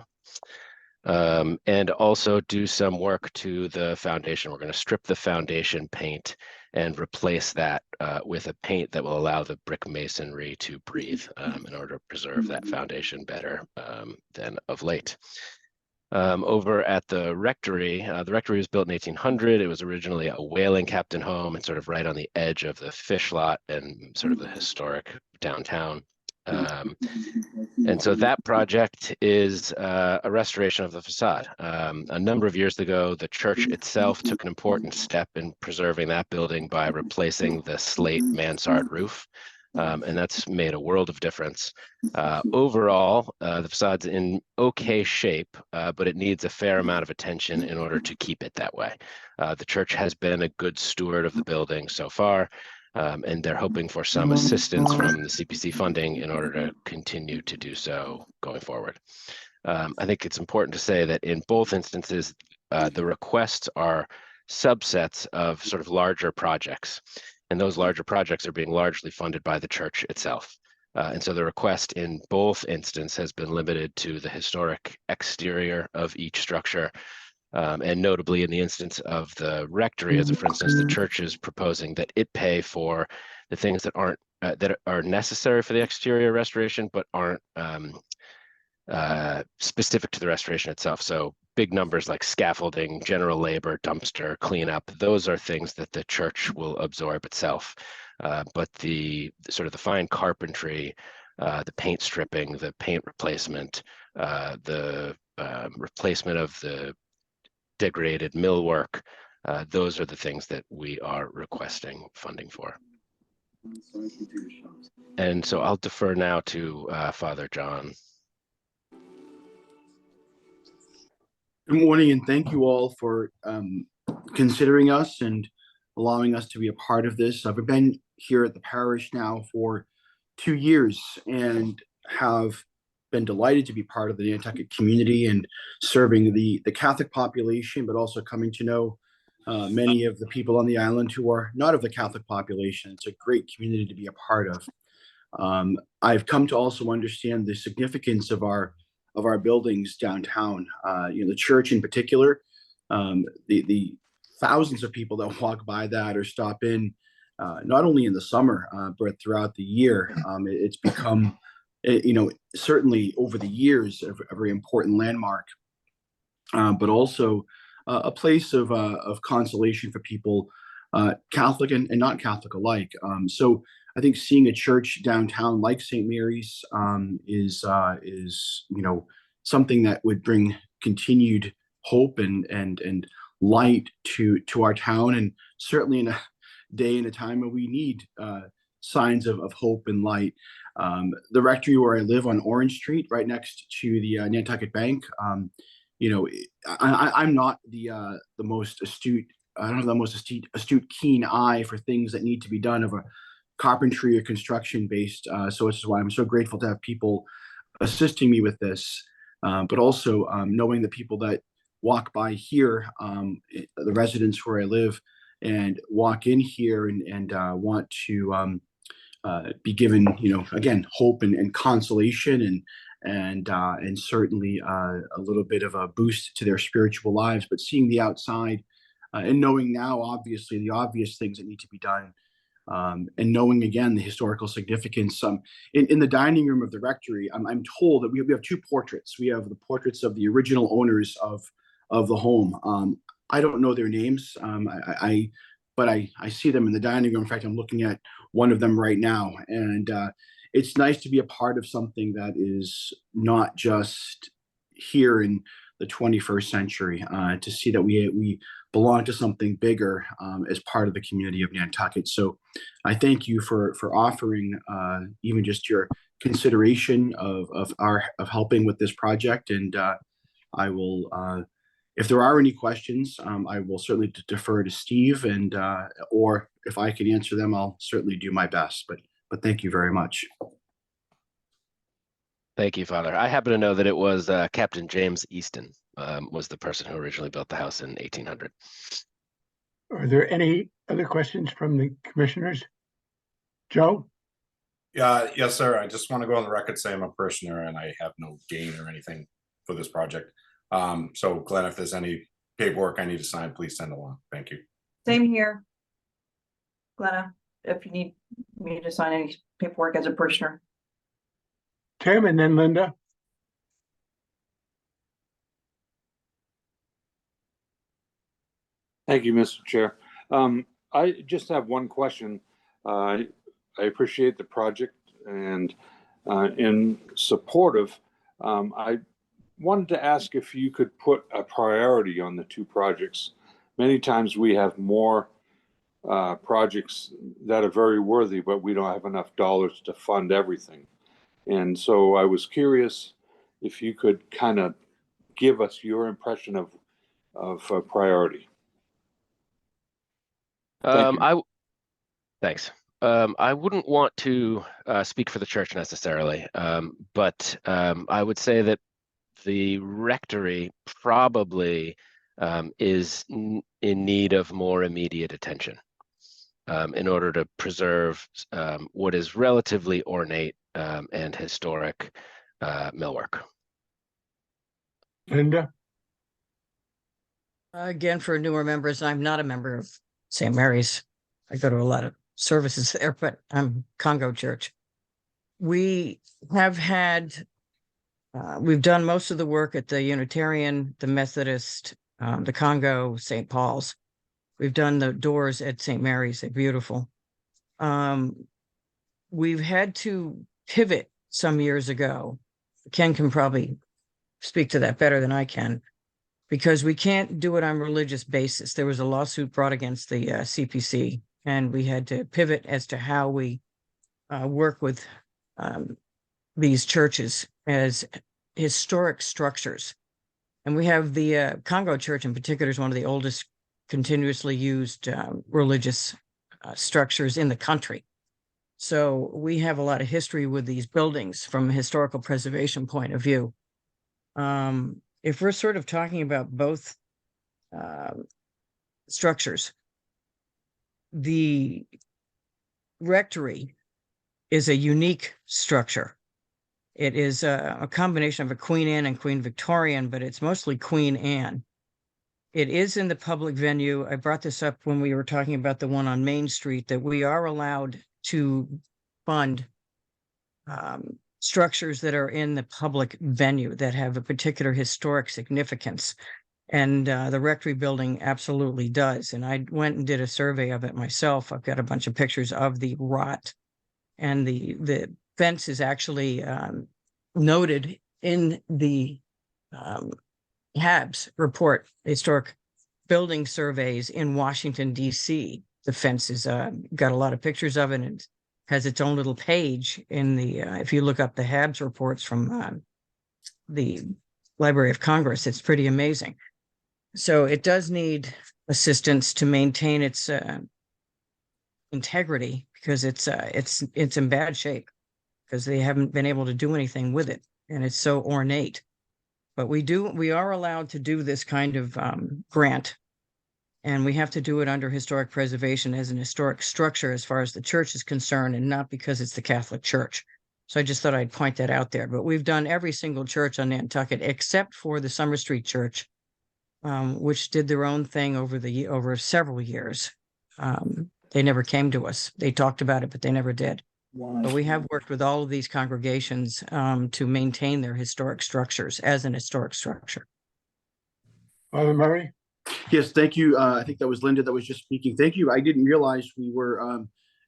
And also do some work to the foundation. We're going to strip the foundation paint and replace that with a paint that will allow the brick masonry to breathe in order to preserve that foundation better than of late. Over at the rectory was built in 1800. It was originally a whaling captain home and sort of right on the edge of the fish lot and sort of the historic downtown. And so that project is a restoration of the facade. A number of years ago, the church itself took an important step in preserving that building by replacing the slate mansard roof. And that's made a world of difference. Overall, the facade's in okay shape, but it needs a fair amount of attention in order to keep it that way. The church has been a good steward of the building so far, and they're hoping for some assistance from the CPC funding in order to continue to do so going forward. I think it's important to say that in both instances, the requests are subsets of sort of larger projects. And those larger projects are being largely funded by the church itself. And so the request in both instances has been limited to the historic exterior of each structure. And notably in the instance of the rectory, as for instance, the church is proposing that it pay for the things that aren't that are necessary for the exterior restoration, but aren't specific to the restoration itself. So big numbers like scaffolding, general labor, dumpster, cleanup, those are things that the church will absorb itself. But the sort of the fine carpentry, the paint stripping, the paint replacement, the replacement of the degraded millwork, those are the things that we are requesting funding for. And so I'll defer now to Father John. Good morning, and thank you all for considering us and allowing us to be a part of this. I've been here at the parish now for 2 years and have been delighted to be part of the Nantucket community and serving the Catholic population, but also coming to know many of the people on the island who are not of the Catholic population. It's a great community to be a part of. I've come to also understand the significance of our buildings downtown. The church in particular, the thousands of people that walk by that or stop in, not only in the summer, but throughout the year. It's become, certainly over the years, a very important landmark, but also a place of consolation for people, Catholic and not Catholic alike. So I think seeing a church downtown like St. Mary's is something that would bring continued hope and light to our town, and certainly in a day and a time when we need signs of hope and light. The rectory where I live on Orange Street, right next to the Nantucket Bank. I'm not the most astute. I don't have the most astute, keen eye for things that need to be done of a carpentry or construction based. So this is why I'm so grateful to have people assisting me with this, but also knowing the people that walk by here, the residents where I live, and walk in here and want to be given, again, hope and consolation and certainly a little bit of a boost to their spiritual lives. But seeing the outside and knowing now, obviously, the obvious things that need to be done. And knowing again the historical significance. In the dining room of the rectory, I'm told that we have two portraits. We have the portraits of the original owners of the home. I don't know their names, but I see them in the dining room. In fact, I'm looking at one of them right now, and it's nice to be a part of something that is not just here in the 21st century. To see that we belong to something bigger as part of the community of Nantucket. So I thank you for offering even just your consideration of helping with this project. And I will, if there are any questions, I will certainly defer to Steve, and or if I can answer them, I'll certainly do my best. But thank you very much. Thank you, Father. I happen to know that it was Captain James Easton was the person who originally built the house in 1800. Are there any other questions from the commissioners? Joe? Yes, sir. I just want to go on the record saying I'm a parishioner and I have no gain or anything for this project. So Glenn, if there's any paperwork I need to sign, please send along. Thank you. Same here. Glenna, if you need me to sign any paperwork as a parishioner. Tim and then Linda. Thank you, Mr. Chair. I just have one question. I appreciate the project and in support of, I wanted to ask if you could put a priority on the two projects. Many times we have more projects that are very worthy, but we don't have enough dollars to fund everything. And so I was curious if you could kind of give us your impression of priority. Thanks. I wouldn't want to speak for the church necessarily, but I would say that the rectory probably is in need of more immediate attention in order to preserve what is relatively ornate and historic millwork. Linda? Again, for newer members, I'm not a member of St. Mary's. I go to a lot of services there, but I'm Congo Church. We have had, we've done most of the work at the Unitarian, the Methodist, the Congo, St. Paul's. We've done the doors at St. Mary's. They're beautiful. We've had to pivot some years ago. Ken can probably speak to that better than I can, because we can't do it on religious basis. There was a lawsuit brought against the CPC, and we had to pivot as to how we work with these churches as historic structures. And we have the Congo Church in particular is one of the oldest continuously used religious structures in the country. So we have a lot of history with these buildings from a historical preservation point of view. If we're sort of talking about both structures, the rectory is a unique structure. It is a combination of a Queen Anne and Queen Victorian, but it's mostly Queen Anne. It is in the public venue. I brought this up when we were talking about the one on Main Street, that we are allowed to fund structures that are in the public venue that have a particular historic significance. And the rectory building absolutely does. And I went and did a survey of it myself. I've got a bunch of pictures of the rot, and the fence is actually noted in the HABS report, Historic Building Surveys in Washington, D.C. The fence has got a lot of pictures of it, and has its own little page in the, if you look up the HABS reports from the Library of Congress, it's pretty amazing. So it does need assistance to maintain its integrity, because it's in bad shape, because they haven't been able to do anything with it, and it's so ornate. But we are allowed to do this kind of grant, and we have to do it under historic preservation as an historic structure as far as the church is concerned, and not because it's the Catholic Church. So I just thought I'd point that out there. But we've done every single church on Nantucket except for the Summer Street Church, which did their own thing over several years. They never came to us. They talked about it, but they never did. But we have worked with all of these congregations to maintain their historic structures as an historic structure. Father Murray? Yes, thank you. I think that was Linda that was just speaking. Thank you. I didn't realize we were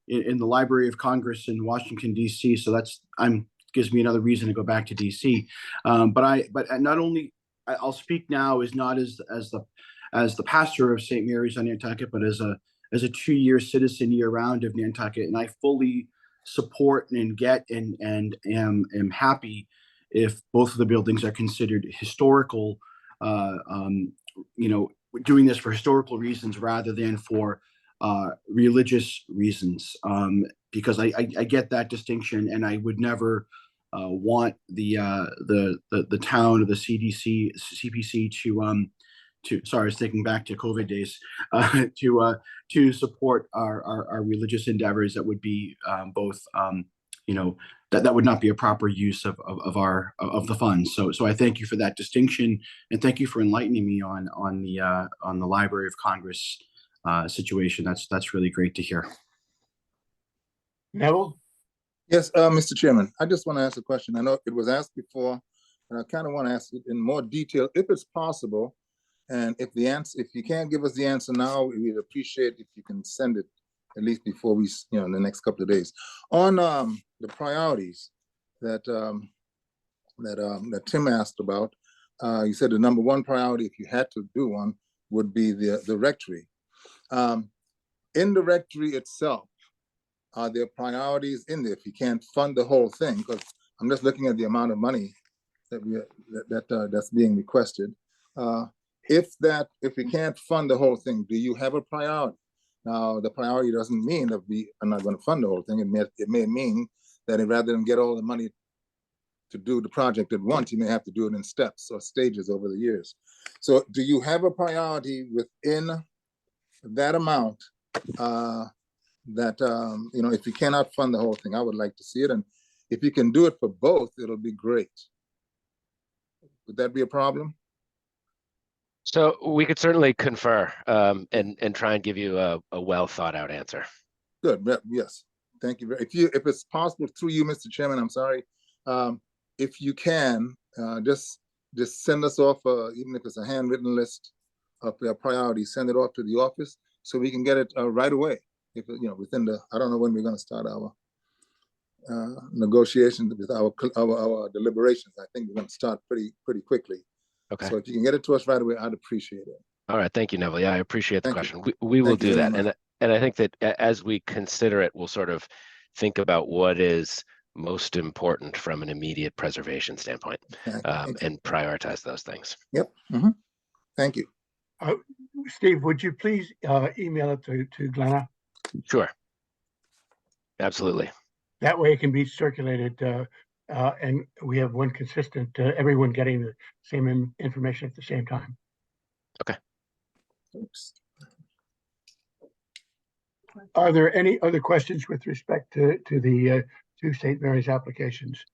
in the Library of Congress in Washington, D.C. So that's gives me another reason to go back to D.C. But not only I'll speak now as not as the as the pastor of St. Mary's on Nantucket, but as a 2-year citizen year round of Nantucket. And I fully support and get and am happy if both of the buildings are considered historical, doing this for historical reasons rather than for religious reasons, because I get that distinction, and I would never want the town or the CPC to sorry, I was thinking back to COVID days, to support our religious endeavors. That would be both, that would not be a proper use of the funds. So I thank you for that distinction, and thank you for enlightening me on the Library of Congress situation. That's really great to hear. Neville? Yes, Mr. Chairman, I just want to ask a question. I know it was asked before, and I kind of want to ask it in more detail, if it's possible. And if you can't give us the answer now, we'd appreciate if you can send it at least before we, in the next couple of days. On the priorities that Tim asked about, you said the number one priority, if you had to do one, would be the rectory. In the rectory itself, are there priorities in there if you can't fund the whole thing? Because I'm just looking at the amount of money that's being requested. If we can't fund the whole thing, do you have a priority? Now, the priority doesn't mean that we are not going to fund the whole thing. It may mean that rather than get all the money to do the project at once, you may have to do it in steps or stages over the years. So do you have a priority within that amount if you cannot fund the whole thing? I would like to see it. And if you can do it for both, it'll be great. Would that be a problem? So we could certainly confer and try and give you a well thought out answer. Good. Yes. Thank you. If it's possible through you, Mr. Chairman, I'm sorry. If you can, just send us off, even if it's a handwritten list of their priorities, send it off to the office so we can get it right away. If within I don't know when we're going to start our negotiations with our deliberations. I think we're going to start pretty quickly. Okay. So if you can get it to us right away, I'd appreciate it. All right. Thank you, Neville. Yeah, I appreciate the question. We will do that. And I think that as we consider it, we'll sort of think about what is most important from an immediate preservation standpoint, and prioritize those things. Yep. Mm-hmm. Thank you. Steve, would you please email it to Glenna? Sure. Absolutely. That way it can be circulated, and we have one consistent, everyone getting the same information at the same time. Okay. Oops. Are there any other questions with respect to the two St. Mary's applications?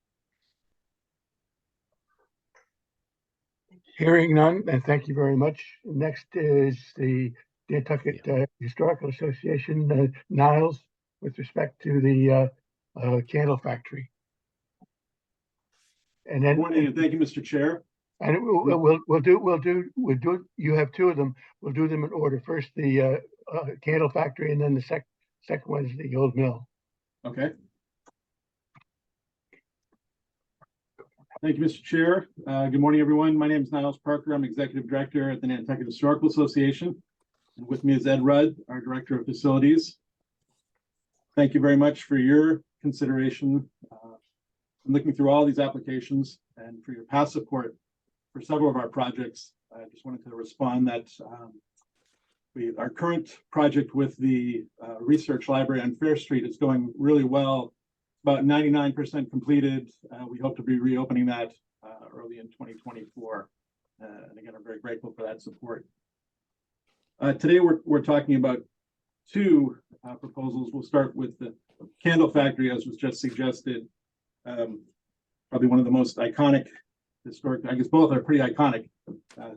Hearing none, and thank you very much. Next is the Nantucket Historical Association, Niles, with respect to the candle factory. And then, good morning, and thank you, Mr. Chair. And we'll do. You have two of them. We'll do them in order. First, the candle factory, and then the second one is the old mill. Okay. Thank you, Mr. Chair. Good morning, everyone. My name is Niles Parker. I'm Executive Director at the Nantucket Historical Association. And with me is Ed Rudd, our Director of Facilities. Thank you very much for your consideration. I'm looking through all these applications and for your past support for several of our projects. I just wanted to respond that our current project with the Research Library on Fair Street is going really well. About 99% completed. We hope to be reopening that early in 2024. And again, I'm very grateful for that support. Today, we're talking about two proposals. We'll start with the candle factory, as was just suggested. Probably one of the most iconic historic, I guess both are pretty iconic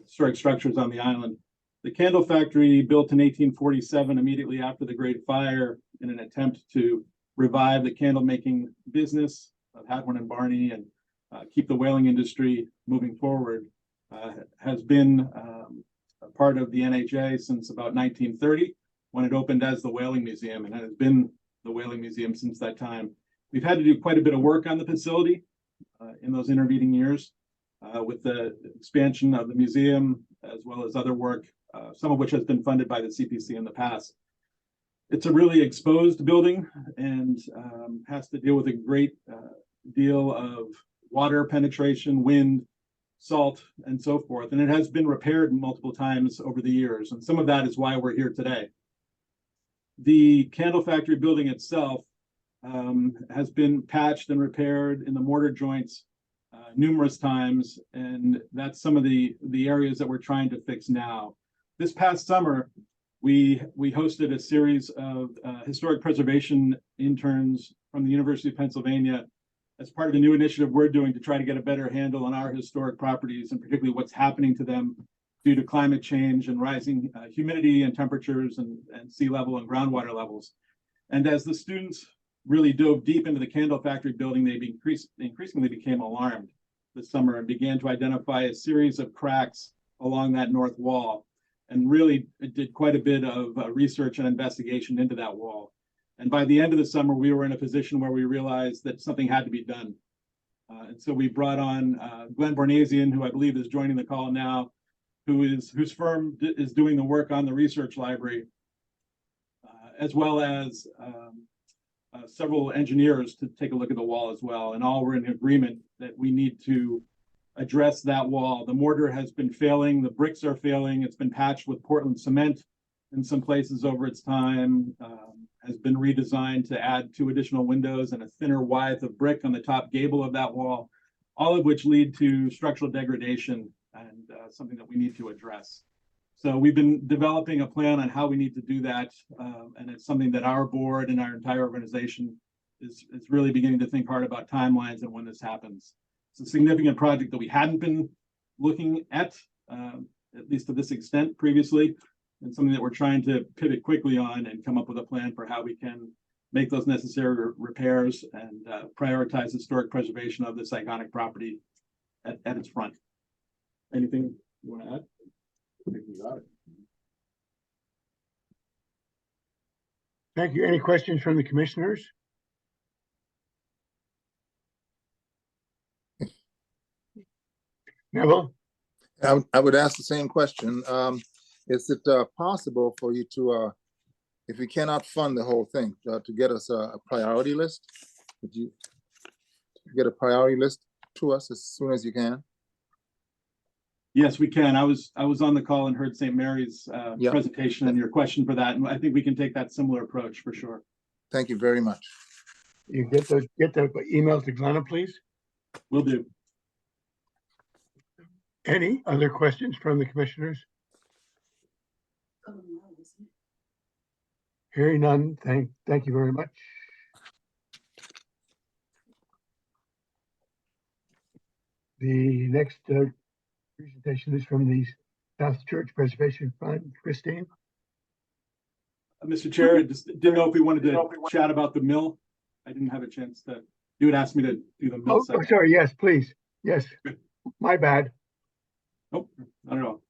historic structures on the island. The candle factory, built in 1847, immediately after the Great Fire, in an attempt to revive the candle making business of Hadwin and Barney and keep the whaling industry moving forward, has been a part of the NHA since about 1930, when it opened as the Whaling Museum, and it has been the Whaling Museum since that time. We've had to do quite a bit of work on the facility in those intervening years with the expansion of the museum, as well as other work some of which has been funded by the CPC in the past. It's a really exposed building and has to deal with a great deal of water penetration, wind, salt, and so forth. And it has been repaired multiple times over the years. And some of that is why we're here today. The candle factory building itself has been patched and repaired in the mortar joints numerous times. And that's some of the areas that we're trying to fix now. This past summer, we hosted a series of historic preservation interns from the University of Pennsylvania as part of a new initiative we're doing to try to get a better handle on our historic properties and particularly what's happening to them due to climate change and rising humidity and temperatures and sea level and groundwater levels. And as the students really dove deep into the candle factory building, they increasingly became alarmed this summer and began to identify a series of cracks along that north wall, and really did quite a bit of research and investigation into that wall. And by the end of the summer, we were in a position where we realized that something had to be done. And so we brought on Glenn Bornasian, who I believe is joining the call now, whose firm is doing the work on the research library, as well as several engineers to take a look at the wall as well. And all were in agreement that we need to address that wall. The mortar has been failing, the bricks are failing, it's been patched with Portland cement in some places over its time, has been redesigned to add 2 additional windows and a thinner withe of brick on the top gable of that wall, all of which lead to structural degradation and something that we need to address. So we've been developing a plan on how we need to do that, and it's something that our board and our entire organization is really beginning to think hard about timelines and when this happens. It's a significant project that we hadn't been looking at least to this extent previously, and something that we're trying to pivot quickly on and come up with a plan for how we can make those necessary repairs and prioritize historic preservation of this iconic property at its front. Anything you want to add? I think we got it. Thank you. Any questions from the commissioners? Neville? I would ask the same question. Is it possible for you to, if you cannot fund the whole thing, to get us a priority list? Would you get a priority list to us as soon as you can? Yes, we can. I was on the call and heard St. Mary's presentation and your question for that, and I think we can take that similar approach for sure. Thank you very much. You get the email to Glenna, please. Will do. Any other questions from the commissioners? Hearing none, thank you very much. The next presentation is from the South Church Preservation Fund. Christine? Mr. Chair, I just didn't know if we wanted to chat about the mill. I didn't have a chance to. You had asked me to do the mill. Oh, sorry. Yes, please. Yes. My bad. Nope, not at all.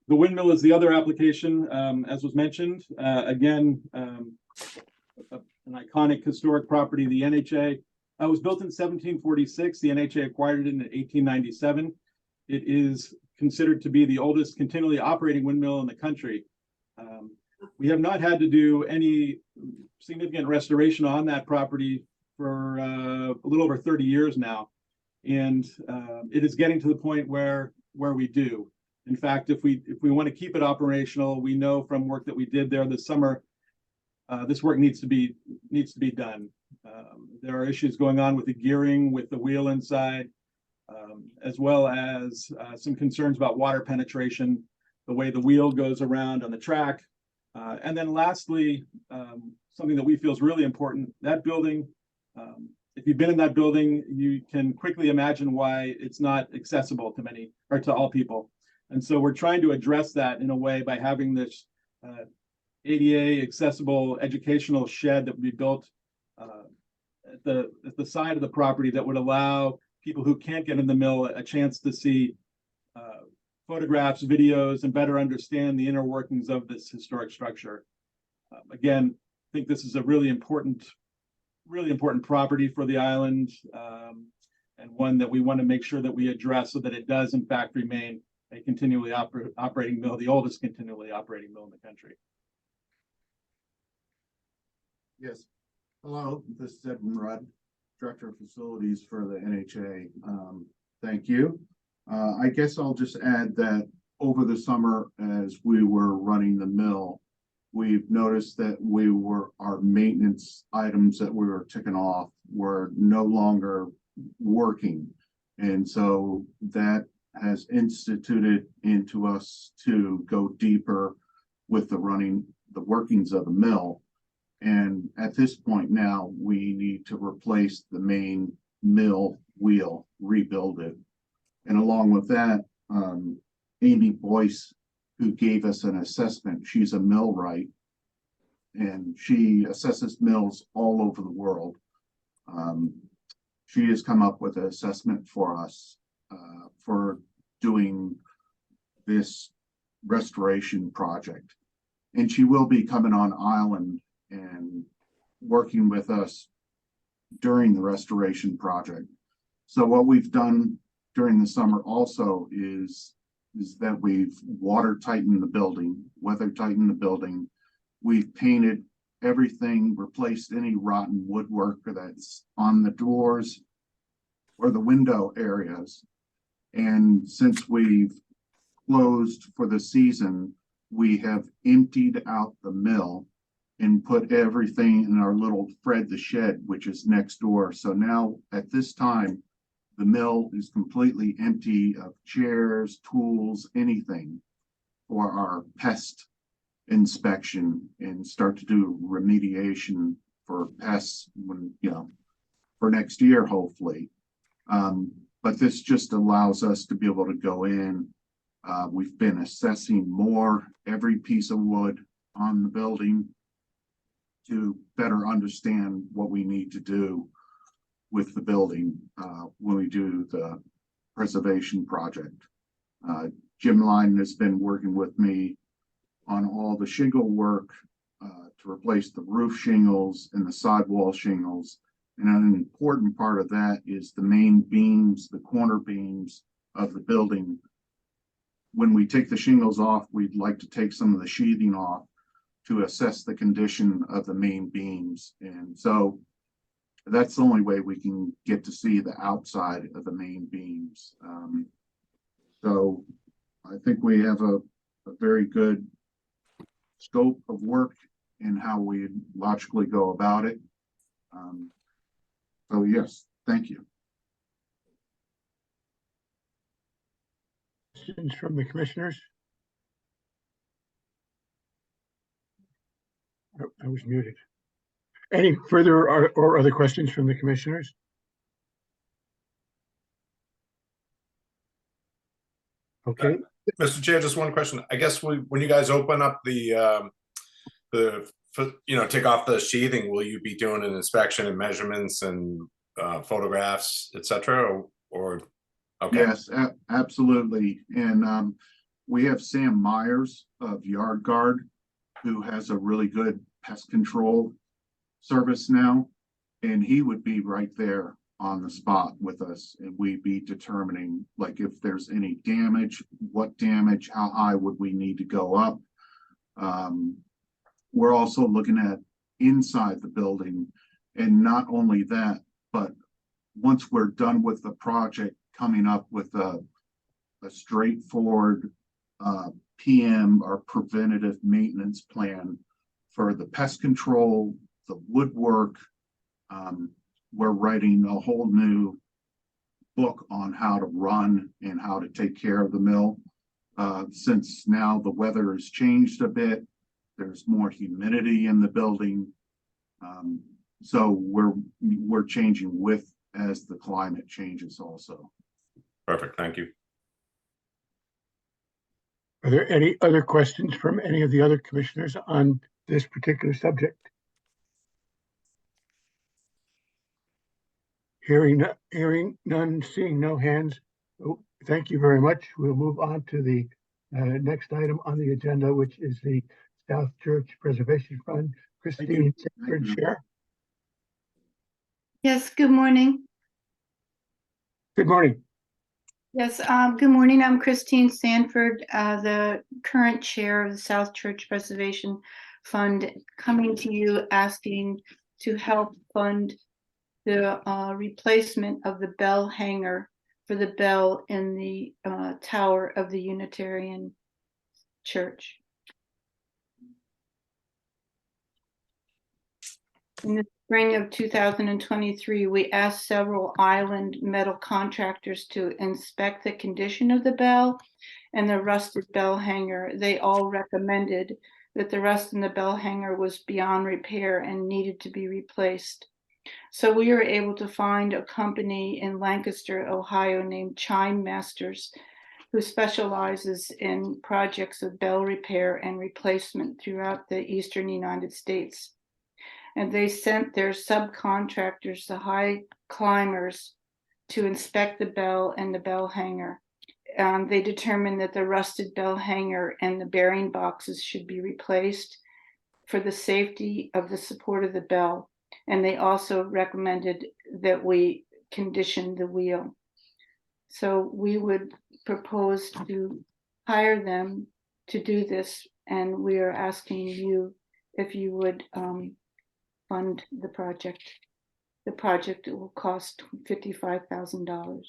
The windmill is the other application, as was mentioned. Again, an iconic historic property. The NHA was built in 1746. The NHA acquired it in 1897. It is considered to be the oldest continually operating windmill in the country. We have not had to do any significant restoration on that property for a little over 30 years now. And it is getting to the point where we do. In fact, if we want to keep it operational, we know from work that we did there this summer, this work needs to be done. There are issues going on with the gearing, with the wheel inside, as well as some concerns about water penetration, the way the wheel goes around on the track. And then lastly, something that we feel is really important, that building, if you've been in that building, you can quickly imagine why it's not accessible to many or to all people. And so we're trying to address that in a way by having this ADA accessible educational shed that would be built at the side of the property that would allow people who can't get in the mill a chance to see photographs, videos, and better understand the inner workings of this historic structure. Again, I think this is a really important property for the island, and one that we want to make sure that we address so that it does in fact remain a continually operating mill, the oldest continually operating mill in the country. Yes. Hello, this is Edwin Rudd, Director of Facilities for the NHA. Thank you. I guess I'll just add that over the summer, as we were running the mill, we've noticed that our maintenance items that we were ticking off were no longer working. And so that has instituted into us to go deeper with the workings of the mill. And at this point now, we need to replace the main mill wheel, rebuild it. And along with that, Amy Boyce, who gave us an assessment, she's a millwright, and she assesses mills all over the world. She has come up with an assessment for us for doing this restoration project. And she will be coming on island and working with us during the restoration project. So what we've done during the summer also is that we've water tightened the building, weather tightened the building. We've painted everything, replaced any rotten woodwork that's on the doors or the window areas. And since we've closed for the season, we have emptied out the mill and put everything in our little Fred the Shed, which is next door. So now at this time, the mill is completely empty of chairs, tools, anything for our pest inspection and start to do remediation for pests when, for next year, hopefully. But this just allows us to be able to go in. We've been assessing every piece of wood on the building to better understand what we need to do with the building when we do the preservation project. Jim Line has been working with me on all the shingle work to replace the roof shingles and the sidewall shingles. And an important part of that is the main beams, the corner beams of the building. When we take the shingles off, we'd like to take some of the sheathing off to assess the condition of the main beams. And so that's the only way we can get to see the outside of the main beams. So I think we have a very good scope of work and how we logically go about it. So yes, thank you. Questions from the commissioners? I was muted. Any further or other questions from the commissioners? Okay. Mr. Chair, just one question. I guess when you guys open up take off the sheathing, will you be doing an inspection and measurements and photographs, etc.? Or okay. Yes, absolutely. And we have Sam Myers of Yard Guard, who has a really good pest control service now, and he would be right there on the spot with us, and we'd be determining like if there's any damage, what damage, how high would we need to go up. We're also looking at inside the building, and not only that, but once we're done with the project, coming up with a straightforward PM or preventative maintenance plan for the pest control, the woodwork. We're writing a whole new book on how to run and how to take care of the mill. Since now the weather has changed a bit, there's more humidity in the building. So we're changing with as the climate changes also. Perfect, thank you. Are there any other questions from any of the other commissioners on this particular subject? Hearing none, seeing no hands. Oh, thank you very much. We'll move on to the next item on the agenda, which is the South Church Preservation Fund. Christine, Chair. Yes, good morning. Good morning. Yes, good morning. I'm Christine Sanford, the current chair of the South Church Preservation Fund, coming to you asking to help fund the replacement of the bell hanger for the bell in the tower of the Unitarian Church. In the spring of 2023, we asked several island metal contractors to inspect the condition of the bell and the rusted bell hanger. They all recommended that the rust in the bell hanger was beyond repair and needed to be replaced. So we were able to find a company in Lancaster, Ohio named Chime Masters, who specializes in projects of bell repair and replacement throughout the eastern United States. And they sent their subcontractors, the high climbers, to inspect the bell and the bell hanger. They determined that the rusted bell hanger and the bearing boxes should be replaced for the safety of the support of the bell. And they also recommended that we condition the wheel. So we would propose to hire them to do this, and we are asking you if you would fund the project. The project will cost $55,000.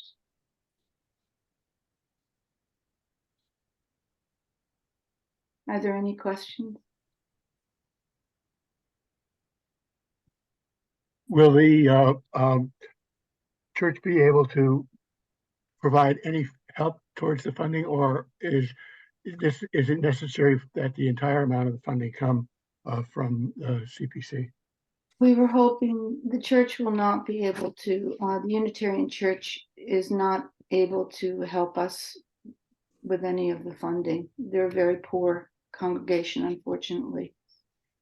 Are there any questions? Will the church be able to provide any help towards the funding, or is it necessary that the entire amount of the funding come from CPC? We were hoping the church will not be able to, the Unitarian Church is not able to help us with any of the funding. They're a very poor congregation, unfortunately.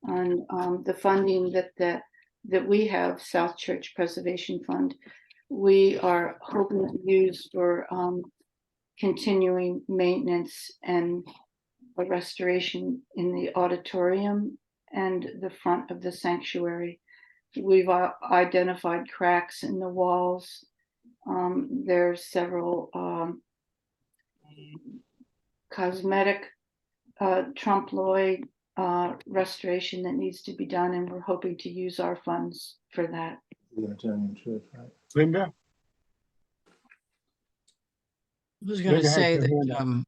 And the funding that we have, South Church Preservation Fund, we are hoping to use for continuing maintenance and a restoration in the auditorium and the front of the sanctuary. We've identified cracks in the walls. There's several cosmetic trompe l'oeil restoration that needs to be done, and we're hoping to use our funds for that. Unitarian Church, right? Linda? I was going to say that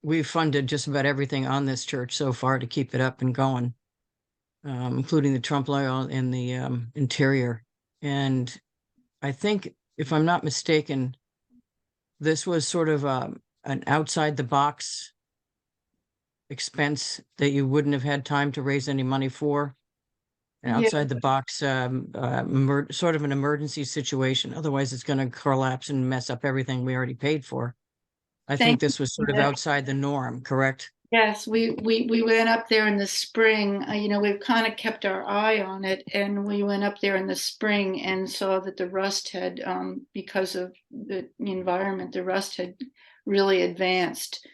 we've funded just about everything on this church so far to keep it up and going, including the trompe l'oeil in the interior. And I think, if I'm not mistaken, this was sort of an outside the box expense that you wouldn't have had time to raise any money for. An outside the box sort of an emergency situation. Otherwise, it's going to collapse and mess up everything we already paid for. I think this was sort of outside the norm, correct? Yes, we went up there in the spring. We've kind of kept our eye on it, and we went up there in the spring and saw that the rust had, because of the environment, the rust had really advanced,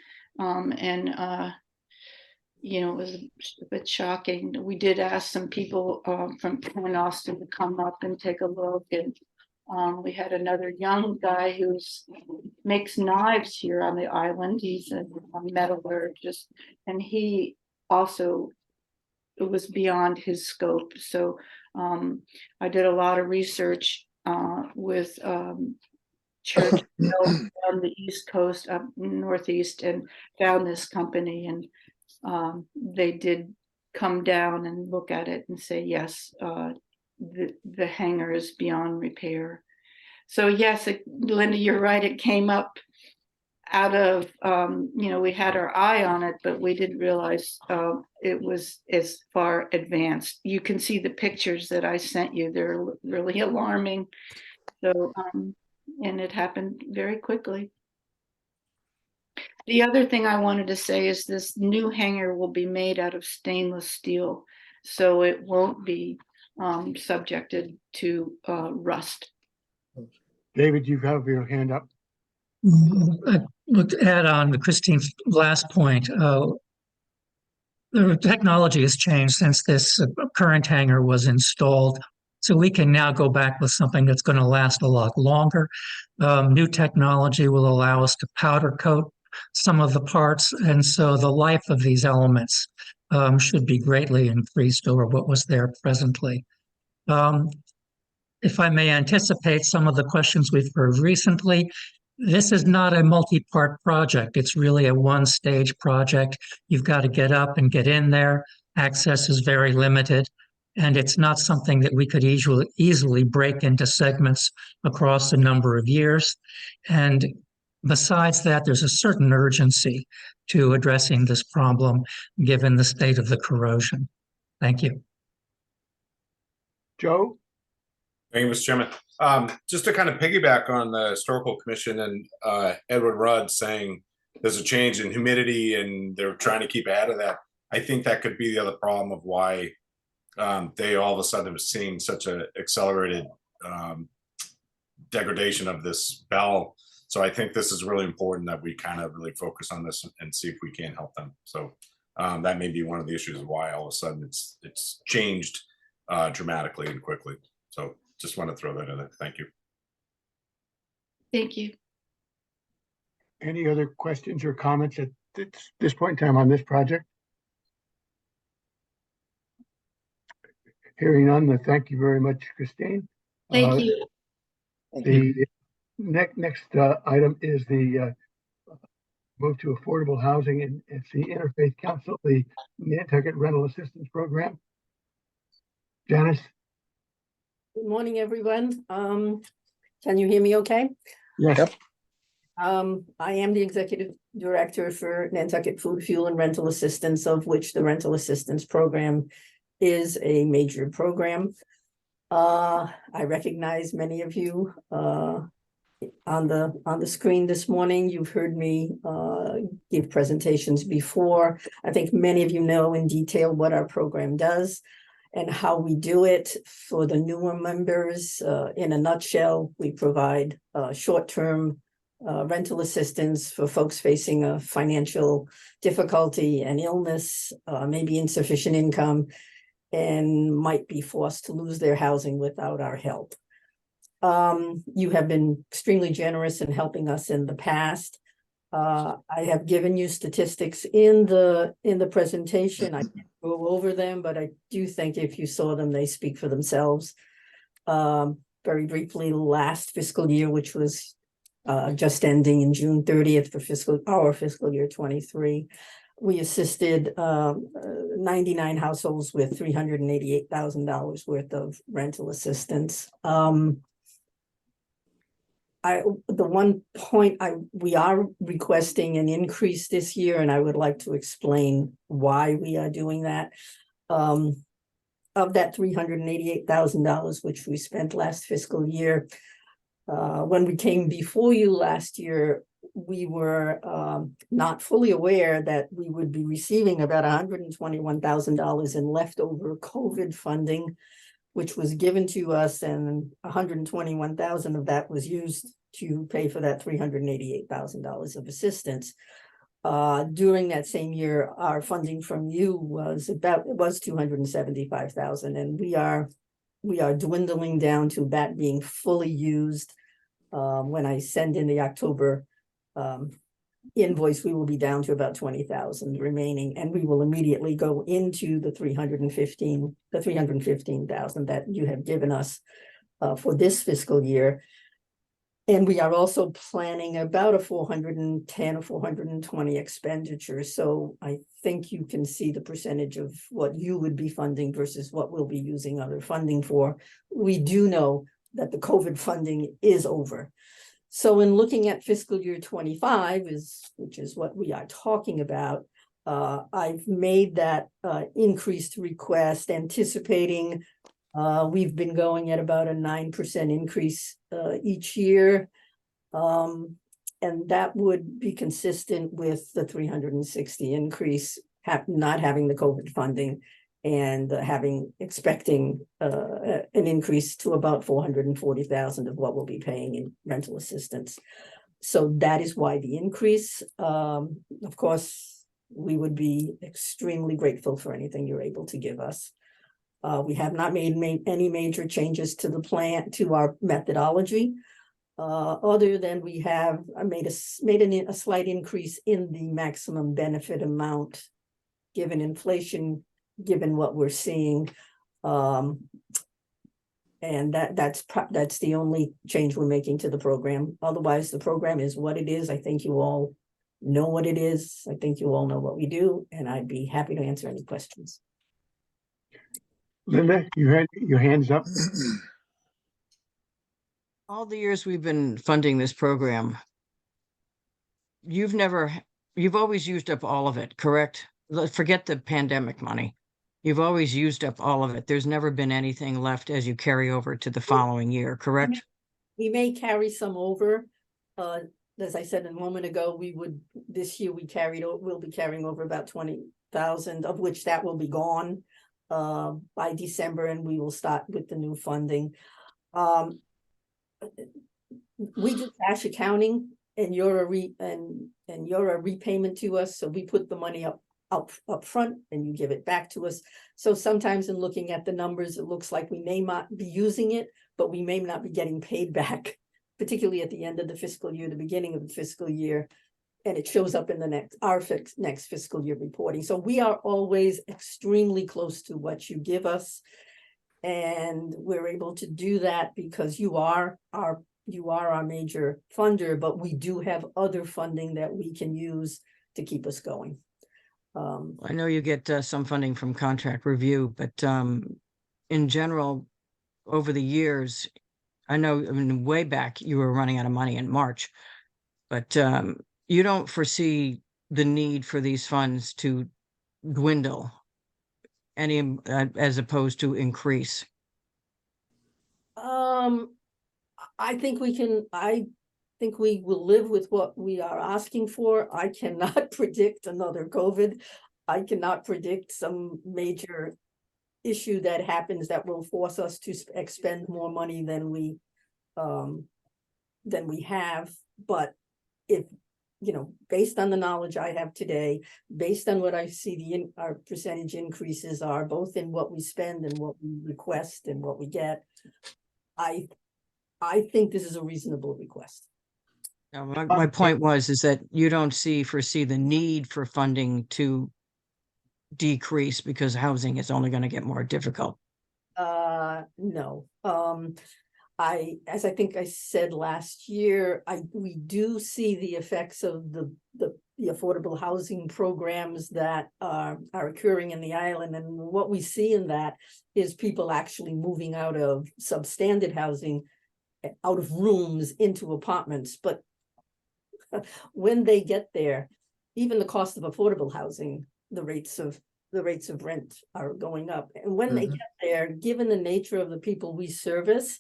it was a bit shocking. We did ask some people from Penn Austin to come up and take a look, and we had another young guy who makes knives here on the island. He's a metallurgist, and he also, it was beyond his scope. So I did a lot of research with church on the East Coast, up Northeast, and found this company, and they did come down and look at it and say, yes, the hanger is beyond repair. So yes, Linda, you're right. It came up out of, we had our eye on it, but we didn't realize it was as far advanced. You can see the pictures that I sent you. They're really alarming. So, and it happened very quickly. The other thing I wanted to say is this new hanger will be made out of stainless steel, so it won't be subjected to rust. David, you have your hand up. I looked add on to Christine's last point. The technology has changed since this current hanger was installed. So we can now go back with something that's going to last a lot longer. New technology will allow us to powder coat some of the parts, and so the life of these elements should be greatly increased over what was there presently. If I may anticipate some of the questions we've heard recently, this is not a multi-part project. It's really a one-stage project. You've got to get up and get in there. Access is very limited, and it's not something that we could easily break into segments across a number of years. And besides that, there's a certain urgency to addressing this problem, given the state of the corrosion. Thank you. Joe? Thank you, Mr. Chairman. Just to kind of piggyback on the Historical Commission and Edward Rudd saying there's a change in humidity and they're trying to keep ahead of that. I think that could be the other problem of why they all of a sudden have seen such an accelerated degradation of this bell. So I think this is really important that we kind of really focus on this and see if we can help them. So that may be one of the issues of why all of a sudden it's changed dramatically and quickly. So just want to throw that in there. Thank you. Thank you. Any other questions or comments at this point in time on this project? Hearing none, then thank you very much, Christine. Thank you. The next item is the move to affordable housing, and it's the Interfaith Council, the Nantucket Rental Assistance Program. Janice? Good morning, everyone. Can you hear me okay? Yes. Yep. I am the executive director for Nantucket Food, Fuel, and Rental Assistance, of which the Rental Assistance Program is a major program. I recognize many of you on the screen this morning. You've heard me give presentations before. I think many of you know in detail what our program does and how we do it. For the newer members, in a nutshell, we provide short-term rental assistance for folks facing a financial difficulty and illness, maybe insufficient income, and might be forced to lose their housing without our help. You have been extremely generous in helping us in the past. I have given you statistics in the presentation. I can't go over them, but I do think if you saw them, they speak for themselves. Very briefly, last fiscal year, which was just ending in June 30th for our fiscal year 23, we assisted 99 households with $388,000 worth of rental assistance. The one point we are requesting an increase this year, and I would like to explain why we are doing that. Of that $388,000, which we spent last fiscal year, when we came before you last year, we were not fully aware that we would be receiving about $121,000 in leftover COVID funding, which was given to us, and $121,000 of that was used to pay for that $388,000 of assistance. During that same year, our funding from you was $275,000, and we are dwindling down to that being fully used. When I send in the October invoice, we will be down to about $20,000 remaining, and we will immediately go into the $315,000 that you have given us for this fiscal year. And we are also planning about a 410 or 420 expenditure. So I think you can see the percentage of what you would be funding versus what we'll be using other funding for. We do know that the COVID funding is over. So in looking at fiscal year 25, which is what we are talking about, I've made that increased request anticipating we've been going at about a 9% increase each year. And that would be consistent with the 360 increase, not having the COVID funding and expecting an increase to about $440,000 of what we'll be paying in rental assistance. So that is why the increase. Of course, we would be extremely grateful for anything you're able to give us. We have not made any major changes to the plan, to our methodology. Other than we have made a slight increase in the maximum benefit amount, given inflation, given what we're seeing. And that's the only change we're making to the program. Otherwise, the program is what it is. I think you all know what it is. I think you all know what we do, and I'd be happy to answer any questions. Linda, you had your hands up. All the years we've been funding this program, you've always used up all of it, correct? Forget the pandemic money. You've always used up all of it. There's never been anything left as you carry over to the following year, correct? We may carry some over. As I said a moment ago, this year we'll be carrying over about 20,000, of which that will be gone by December, and we will start with the new funding. We do cash accounting, and you're a repayment to us, so we put the money up front and you give it back to us. So sometimes in looking at the numbers, it looks like we may not be using it, but we may not be getting paid back, particularly at the end of the fiscal year, the beginning of the fiscal year, and it shows up in the next fiscal year reporting. So we are always extremely close to what you give us, and we're able to do that because you are our major funder, but we do have other funding that we can use to keep us going. I know you get some funding from contract review, but in general, over the years, I mean, way back you were running out of money in March, but you don't foresee the need for these funds to dwindle any as opposed to increase. I think we will live with what we are asking for. I cannot predict another COVID. I cannot predict some major issue that happens that will force us to expend more money than we have. But if, based on the knowledge I have today, based on what I see our percentage increases are, both in what we spend and what we request and what we get, I think this is a reasonable request. My point is that you don't foresee the need for funding to decrease because housing is only going to get more difficult. No. As I think I said last year, we do see the effects of the affordable housing programs that are occurring in the island. And what we see in that is people actually moving out of substandard housing, out of rooms into apartments. But when they get there, even the cost of affordable housing, the rates of rent are going up. And when they get there, given the nature of the people we service,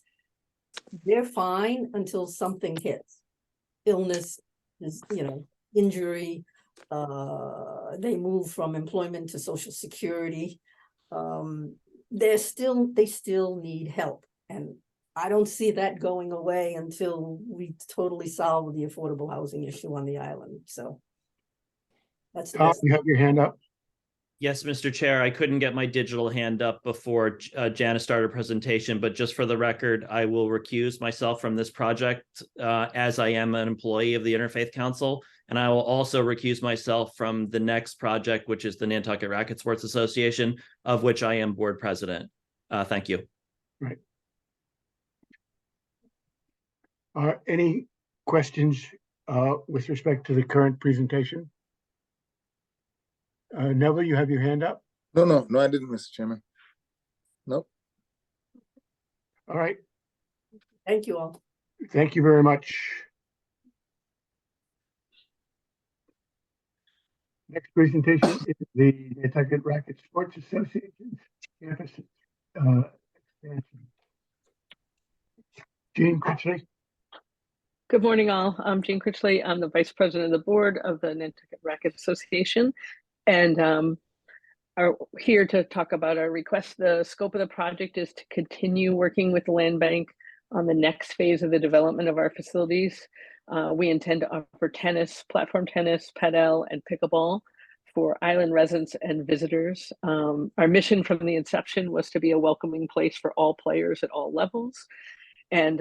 they're fine until something hits. Illness is, injury, they move from employment to Social Security. They still need help. And I don't see that going away until we totally solve the affordable housing issue on the island. So that's the Tom, best. you have your hand up. Yes, Mr. Chair, I couldn't get my digital hand up before Janice started her presentation, but just for the record, I will recuse myself from this project as I am an employee of the Interfaith Council, and I will also recuse myself from the next project, which is the Nantucket Racket Sports Association, of which I am board president. Thank you. Right. Any questions with respect to the current presentation? Neville, you have your hand up? No, I didn't, Mr. Chairman. Nope. All right. Thank you all. Thank you very much. Next presentation is the Nantucket Racket Sports Association campus expansion. Jean Critchley. Good morning, all. I'm Jean Critchley. I'm the Vice President of the Board of the Nantucket Racket Association, and are here to talk about our request. The scope of the project is to continue working with the Land Bank on the next phase of the development of our facilities. We intend to offer tennis, platform tennis, padel, and pickleball for island residents and visitors. Our mission from the inception was to be a welcoming place for all players at all levels. And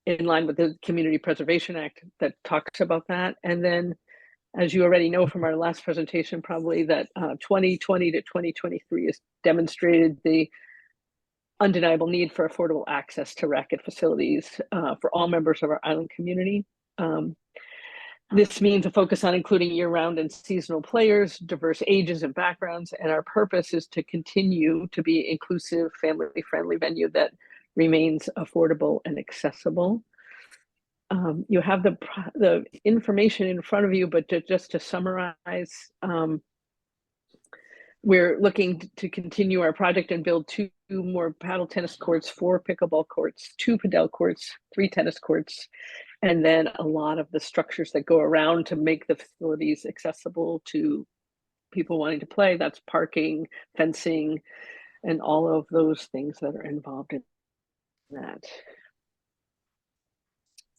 in line with the Community Preservation Act that talks about that. And then, as you already know from our last presentation, probably that 2020 to 2023 has demonstrated the undeniable need for affordable access to racquet facilities for all members of our island community. This means a focus on including year-round and seasonal players, diverse ages and backgrounds, and our purpose is to continue to be inclusive, family-friendly venue that remains affordable and accessible. You have the information in front of you, but just to summarize, we're looking to continue our project and build 2 more paddle tennis courts, 4 pickleball courts, 2 padel courts, 3 tennis courts, and then a lot of the structures that go around to make the facilities accessible to people wanting to play. That's parking, fencing, and all of those things that are involved in that.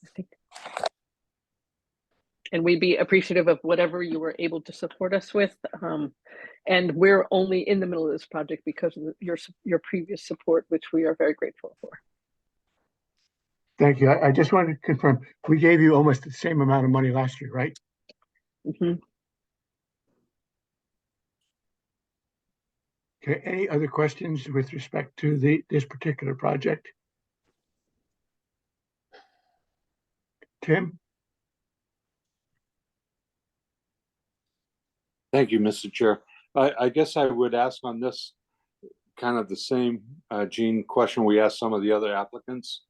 I think. And we'd be appreciative of whatever you were able to support us with. And we're only in the middle of this project because of your previous support, which we are very grateful for. Thank you. I just wanted to confirm, we gave you almost the same amount of money last year, right? Mm-hmm. Okay, any other questions with respect to this particular project? Tim? Thank you, Mr. Chair. I guess I would ask on this kind of the same, Gene, question we asked some of the other applicants.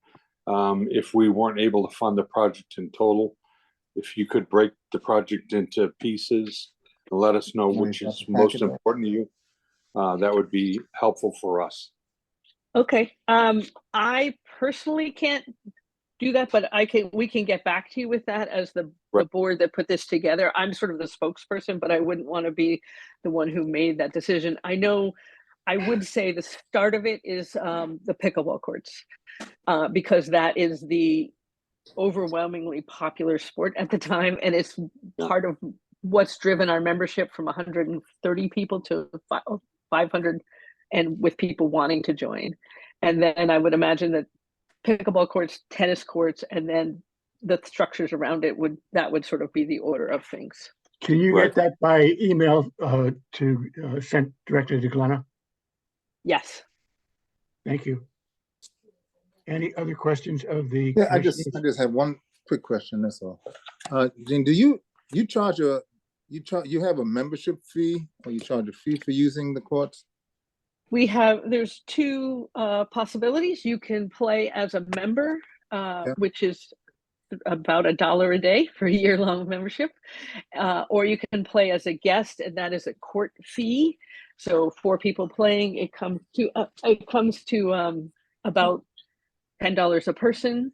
If we weren't able to fund the project in total, if you could break the project into pieces and let us know which is most important to you, that would be helpful for us. Okay. I personally can't do that, but we can get back to you with that as the board that put this together. I'm sort of the spokesperson, but I wouldn't want to be the one who made that decision. I know I would say the start of it is the pickleball courts, because that is the overwhelmingly popular sport at the time, and it's part of what's driven our membership from 130 people to 500, and with people wanting to join. And then I would imagine that pickleball courts, tennis courts, and then the structures around it would sort of be the order of things. Can you get that by email to sent directly to Glenna? Yes. Thank you. Any other questions of the? Yeah, I just have one quick question. That's all. Gene, do you charge you have a membership fee, or you charge a fee for using the courts? There's 2 possibilities. You can play as a member, which is about $1 a day for a year-long membership, or you can play as a guest, and that is a court fee. So 4 people playing, it comes to about $10 a person.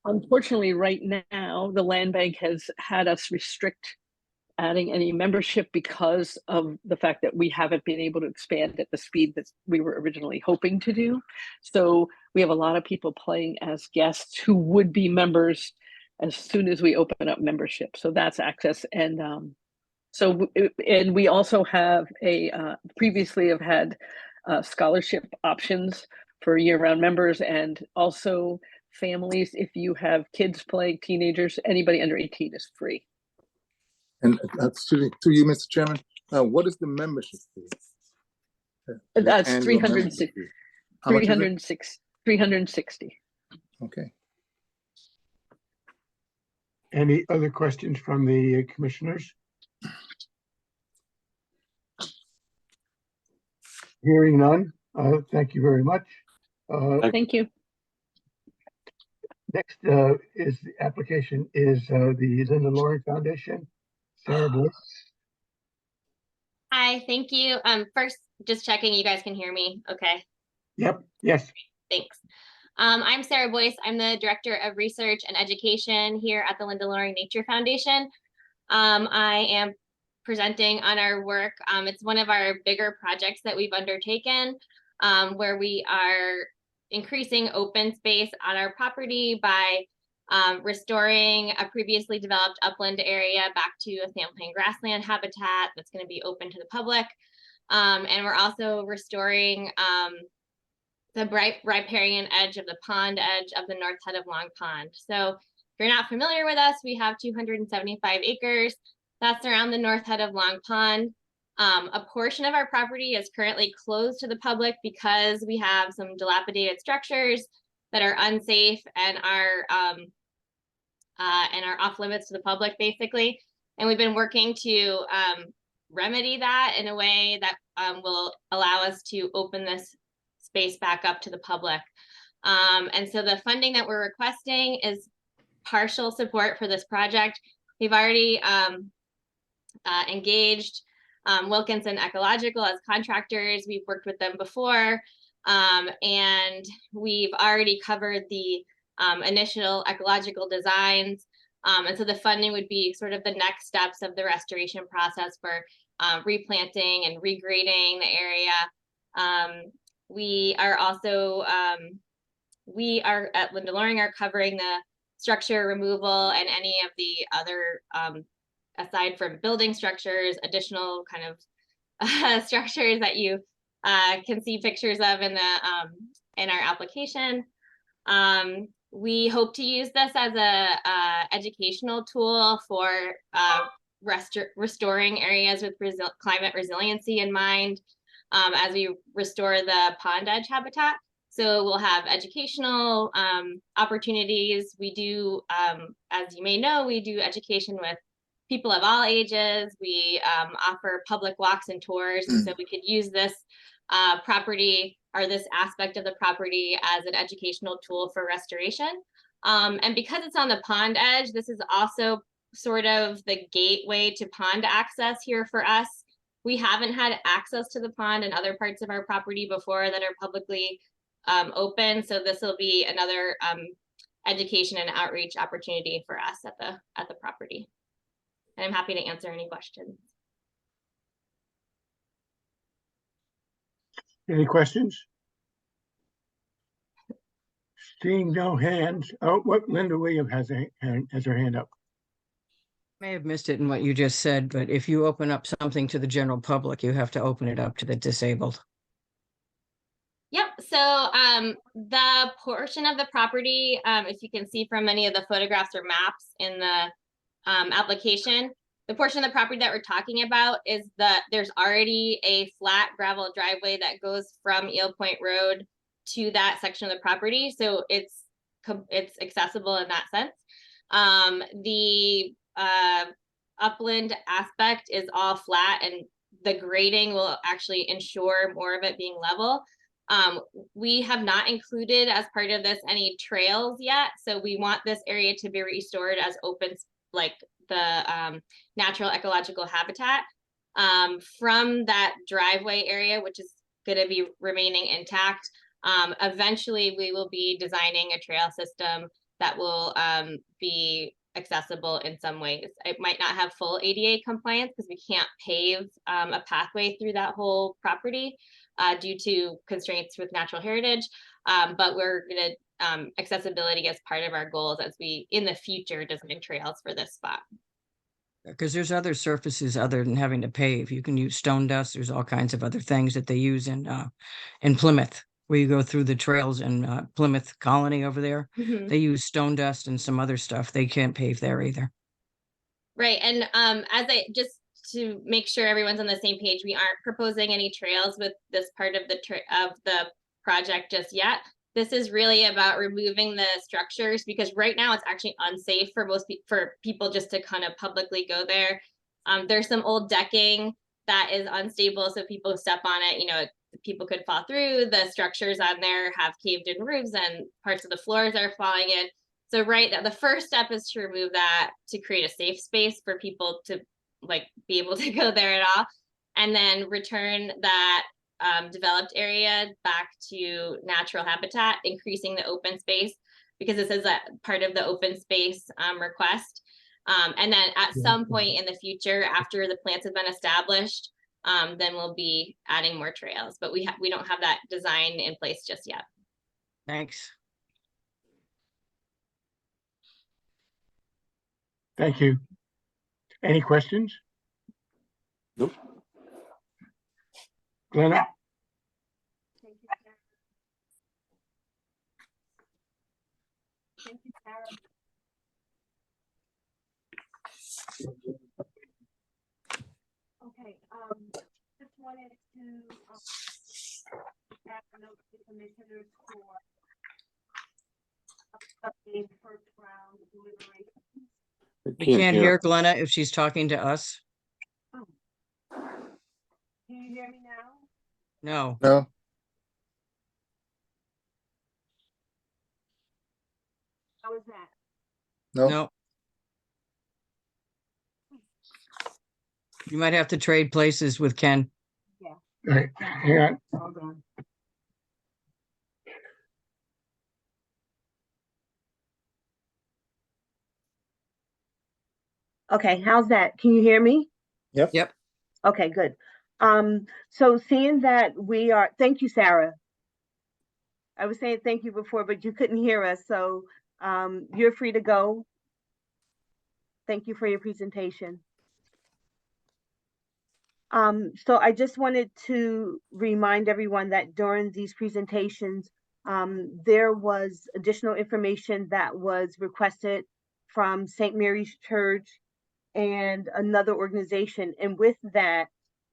Unfortunately, right now, the Land Bank has had us restrict adding any membership because of the fact that we haven't been able to expand at the speed that we were originally hoping to do. So we have a lot of people playing as guests who would be members as soon as we open up membership. So that's access. And and we also have previously have had scholarship options for year-round members, and also families. If you have kids playing, teenagers, anybody under 18 is free. And to you, Mr. Chairman, what is the membership fee? That's 360. Okay. Any other questions from the commissioners? Hearing none, thank you very much. Thank you. Next is the application is the Linda Loring Foundation. Sarah Boyce. Hi, thank you. First, just checking you guys can hear me. Okay. Yep. Yes. Thanks. I'm Sarah Boyce. I'm the Director of Research and Education here at the Linda Loring Nature Foundation. I am presenting on our work. It's one of our bigger projects that we've undertaken, where we are increasing open space on our property by restoring a previously developed upland area back to a sandplain grassland habitat that's going to be open to the public. And we're also restoring the riparian edge of the pond edge of the north head of Long Pond. So if you're not familiar with us, we have 275 acres. That's around the north head of Long Pond. A portion of our property is currently closed to the public because we have some dilapidated structures that are unsafe and are off limits to the public, basically. And we've been working to remedy that in a way that will allow us to open this space back up to the public. And so the funding that we're requesting is partial support for this project. We've already engaged Wilkinson Ecological as contractors. We've worked with them before, and we've already covered the initial ecological designs. And so the funding would be sort of the next steps of the restoration process for replanting and regrading the area. We are also, we are at Linda Loring are covering the structure removal and any of the other, aside from building structures, additional kind of structures that you can see pictures of in the in our application. We hope to use this as a educational tool for restoring areas with climate resiliency in mind as we restore the pond edge habitat. So we'll have educational opportunities. We do, as you may know, we do education with people of all ages. We offer public walks and tours, and so we could use this property or this aspect of the property as an educational tool for restoration. And because it's on the pond edge, this is also sort of the gateway to pond access here for us. We haven't had access to the pond in other parts of our property before that are publicly open. So this will be another education and outreach opportunity for us at the property. And I'm happy to answer any questions. Any questions? Seeing no hands. Oh, what Linda Williams has her hand up. May have missed it in what you just said, but if you open up something to the general public, you have to open it up to the disabled. Yep, so the portion of the property, if you can see from many of the photographs or maps in the application, the portion of the property that we're talking about is that there's already a flat gravel driveway that goes from Eel Point Road to that section of the property. So it's accessible in that sense. The upland aspect is all flat, and the grading will actually ensure more of it being level. We have not included as part of this any trails yet. So we want this area to be restored as open, like the natural ecological habitat from that driveway area, which is going to be remaining intact. Eventually, we will be designing a trail system that will be accessible in some ways. It might not have full ADA compliance because we can't pave a pathway through that whole property due to constraints with natural heritage. But we're going to accessibility as part of our goals as we in the future design trails for this spot. Because there's other surfaces other than having to pave. You can use stone dust. There's all kinds of other things that they use in Plymouth, where you go through the trails in Plymouth Colony over there. Mm-hmm. They use stone dust and some other stuff. They can't pave there either. Right, and as I just to make sure everyone's on the same page, we aren't proposing any trails with this part of the project just yet. This is really about removing the structures because right now it's actually unsafe for for people just to kind of publicly go there. There's some old decking that is unstable, so people step on it, you know, people could fall through. The structures on there have caved in roofs and parts of the floors are falling in. So the first step is to remove that to create a safe space for people to be able to go there at all, and then return that developed area back to natural habitat, increasing the open space because this is a part of the open space request. And then at some point in the future, after the plants have been established, then we'll be adding more trails, but we don't have that design in place just yet. Thanks. Thank you. Any questions? Nope. Glenna? Thank you, Sarah. Okay, just wanted to, ask a note to the commissioners for updating first round deliberations. We can't hear Glenna if she's talking to us. Can you hear me now? No. No, How is that? no. No. You might have to trade places with Ken. Yeah. All right, hang on. Hold on. Okay, how's that? Can you hear me? Yep. Yep. Okay, good. So seeing that thank you, Sarah. I was saying thank you before, but you couldn't hear us, so you're free to go. Thank you for your presentation. So I just wanted to remind everyone that during these presentations, there was additional information that was requested from St. Mary's Church and another organization. And with that,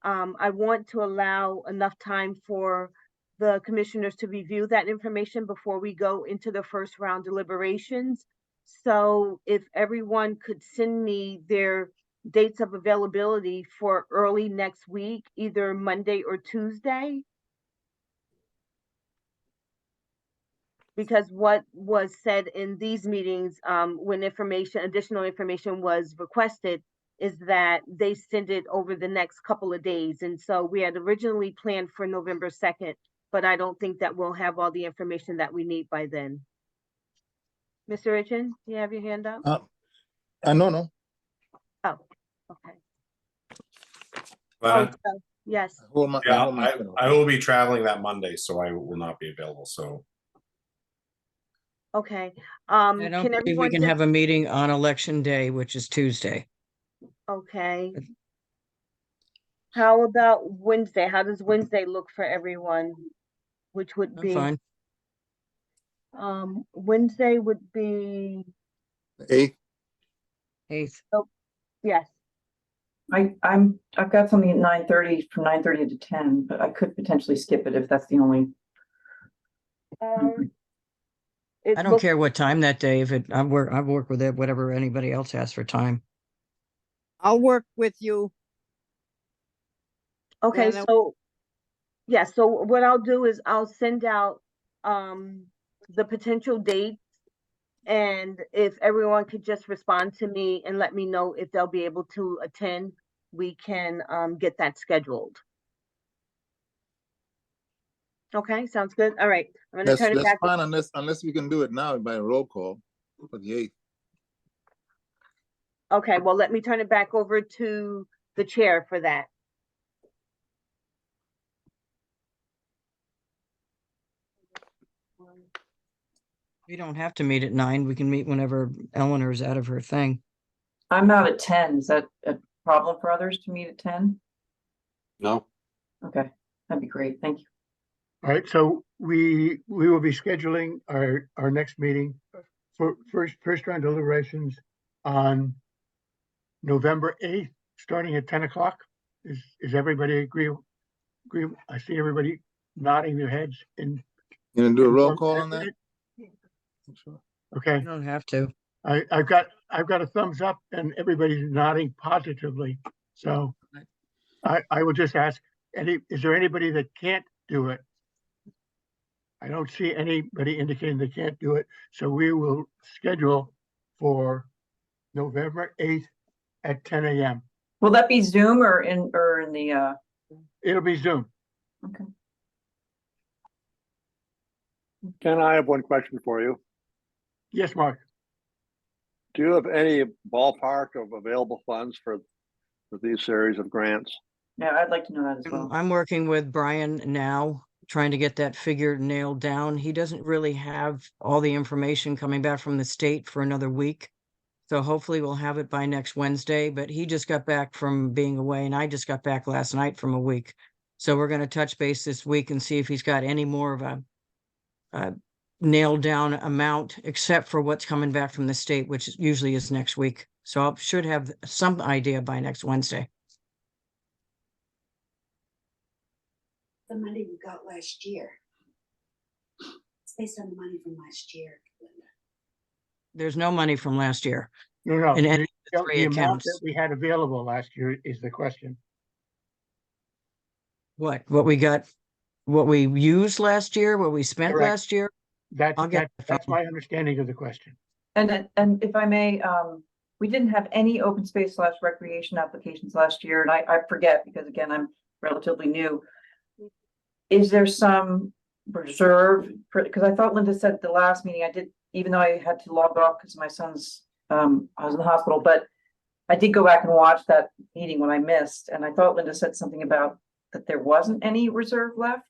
I want to allow enough time for the commissioners to review that information before we go into the first round deliberations. So if everyone could send me their dates of availability for early next week, either Monday or Tuesday. Because what was said in these meetings, when additional information was requested, is that they send it over the next couple of days. And so we had originally planned for November 2nd, but I don't think that we'll have all the information that we need by then. Mr. Richin, you have your hand up? No. Oh, okay. Glenna? So, yes. Yeah, I will be traveling that Monday, so I will not be available, so. Okay. I don't Can believe we everyone can just- have a meeting on election day, which is Tuesday. Okay. How about Wednesday? How does Wednesday look for everyone? Which would I'm be, fine. Wednesday would be, 8th. 8th. oh, yes. I've got something at 9:30, from 9:30 to 10, but I could potentially skip it if that's the only. It I don't looks- care what time that day. If it, I work with it, whatever anybody else has for time. I'll work with you. Okay, Glenna. so, yeah, so what I'll do is I'll send out, the potential dates. And if everyone could just respond to me and let me know if they'll be able to attend, we can, get that scheduled. Okay, sounds good. All right, I'm gonna turn it That's back. fine unless we can do it now by roll call for the 8th. Okay, well, let me turn it back over to the chair for that. We don't have to meet at 9. We can meet whenever Eleanor's out of her thing. I'm out at 10. Is that a problem for others to meet at 10? No. Okay, that'd be great. Thank you. All right, so we will be scheduling our next meeting for first round deliberations on November 8th, starting at 10 o'clock. Is everybody agree? I see everybody nodding their heads in. You gonna do a roll call on that? Okay. You don't have to. I've got a thumbs up and everybody's nodding positively. So I will just ask, is there anybody that can't do it? I don't see anybody indicating they can't do it. So we will schedule for November 8th at 10 a.m. Will that be Zoom or in the? It'll be Zoom. Okay. Ken, I have one question for you. Yes, Mark. Do you have any ballpark of available funds for these series of grants? Yeah, I'd like to know that as well. I'm working with Brian now, trying to get that figure nailed down. He doesn't really have all the information coming back from the state for another week. So hopefully we'll have it by next Wednesday, but he just got back from being away and I just got back last night from a week. So we're gonna touch base this week and see if he's got any more of a nailed down amount, except for what's coming back from the state, which usually is next week. So I should have some idea by next Wednesday. The money we got last year. It's based on the money from last year, Linda. There's no money from last year. No, in any of the the three amount accounts. that we had available last year is the question. What we got, what we used last year, what we spent Correct. last year? That's, I'll get that's my understanding of the question. And if I may, we didn't have any open space / recreation applications last year, and I forget because again, I'm relatively new. Is there some reserve, because I thought Linda said at the last meeting, I did, even though I had to log off because my son's, I was in the hospital, but I did go back and watch that meeting when I missed, and I thought Linda said something about that there wasn't any reserve left.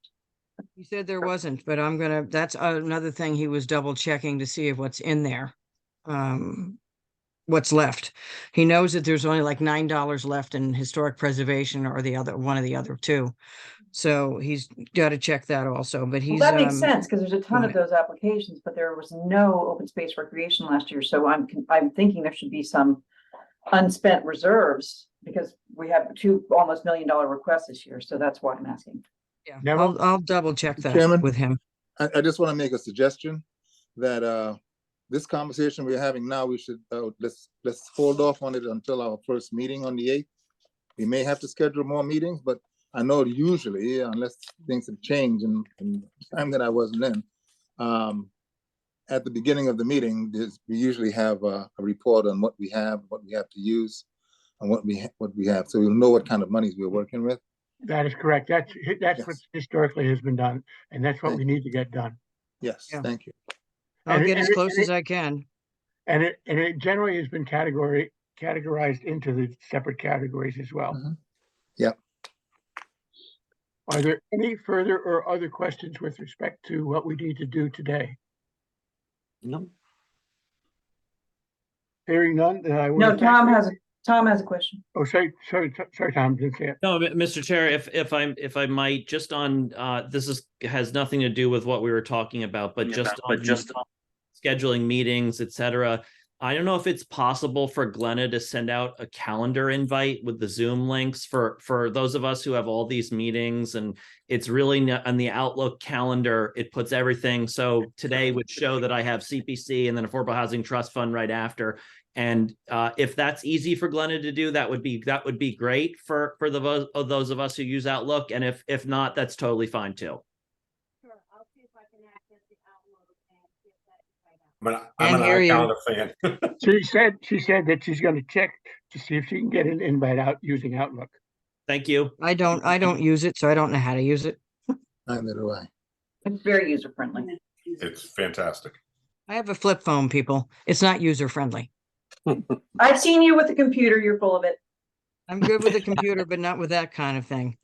He said there wasn't, but that's another thing he was double checking to see if what's in there. What's left. He knows that there's only like $9 left in historic preservation or one of the other two. So he's got to check that also, but he's. Well, that makes sense because there's a ton of those applications, but there was no open space recreation last year. So I'm thinking there should be some unspent reserves because we have two almost $1 million requests this year. So that's why I'm asking. Yeah, I'll double check that Chairman? with him. I just want to make a suggestion that this conversation we're having now, we should let's hold off on it until our first meeting on the 8th. We may have to schedule more meetings, but I know usually, unless things have changed in the time that I wasn't in, at the beginning of the meeting, we usually have a report on what we have to use, and what we have, so we'll know what kind of monies we're working with. That is correct. That's Yes. what historically has been done, and that's what we need to get done. Yes, Yeah. thank you. I'll And get it- as and it- close and as I can. And it generally has been categorized into the separate categories as well. Yep. Are there any further or other questions with respect to what we need to do today? No. Hearing none, then I will. No, Tom has a question. Oh, sorry, Tom, didn't say it. No, Mr. Chair, if I might, just on has nothing to do with what we were talking about, but just on scheduling meetings, et cetera. I don't know if it's possible for Glenna to send out a calendar invite with the Zoom links for those of us who have all these meetings, and it's really on the Outlook calendar. It puts everything. So today would show that I have CPC and then Affordable Housing Trust Fund right after. And if that's easy for Glenna to do, that would be great for those of us who use Outlook. And if not, that's totally fine too. Sure, I'll see if I can access the Outlook and get that right out. I'm an hear you. iCalendar fan. She said that she's going to check to see if she can get an invite out using Outlook. Thank you. I don't use it, so I don't know how to use it. Neither do I. It's very user friendly. It's fantastic. I have a flip phone, people. It's not user friendly. I've seen you with the computer. You're full of it. I'm good with the computer, but not with that kind of thing.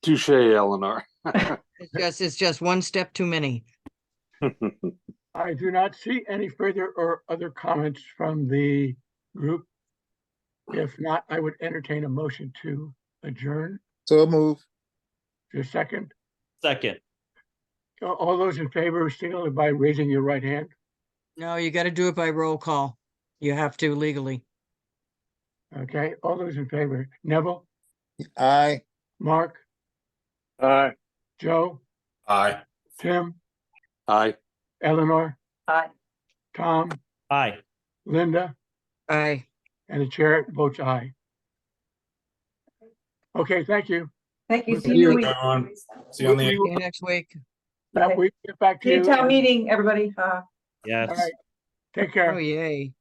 Touche, Eleanor. It's just one step too many. I do not see any further or other comments from the group. If not, I would entertain a motion to adjourn. So move. Just a second. Second. All those in favor, signal by raising your right hand. No, you got to do it by roll call. You have to legally. Okay, all those in favor. Neville, Aye. Mark, Aye. Joe, Aye. Tim, Aye. Eleanor, Aye. Tom, Aye. Linda, Aye. and the chair votes aye. Okay, thank you. Thank you. Thank See you. you. in a week. Everyone, see you on the See you next week. That we get back to See you you. at town meeting, everybody. Yes. All right, take care. Oh, yay.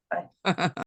Bye.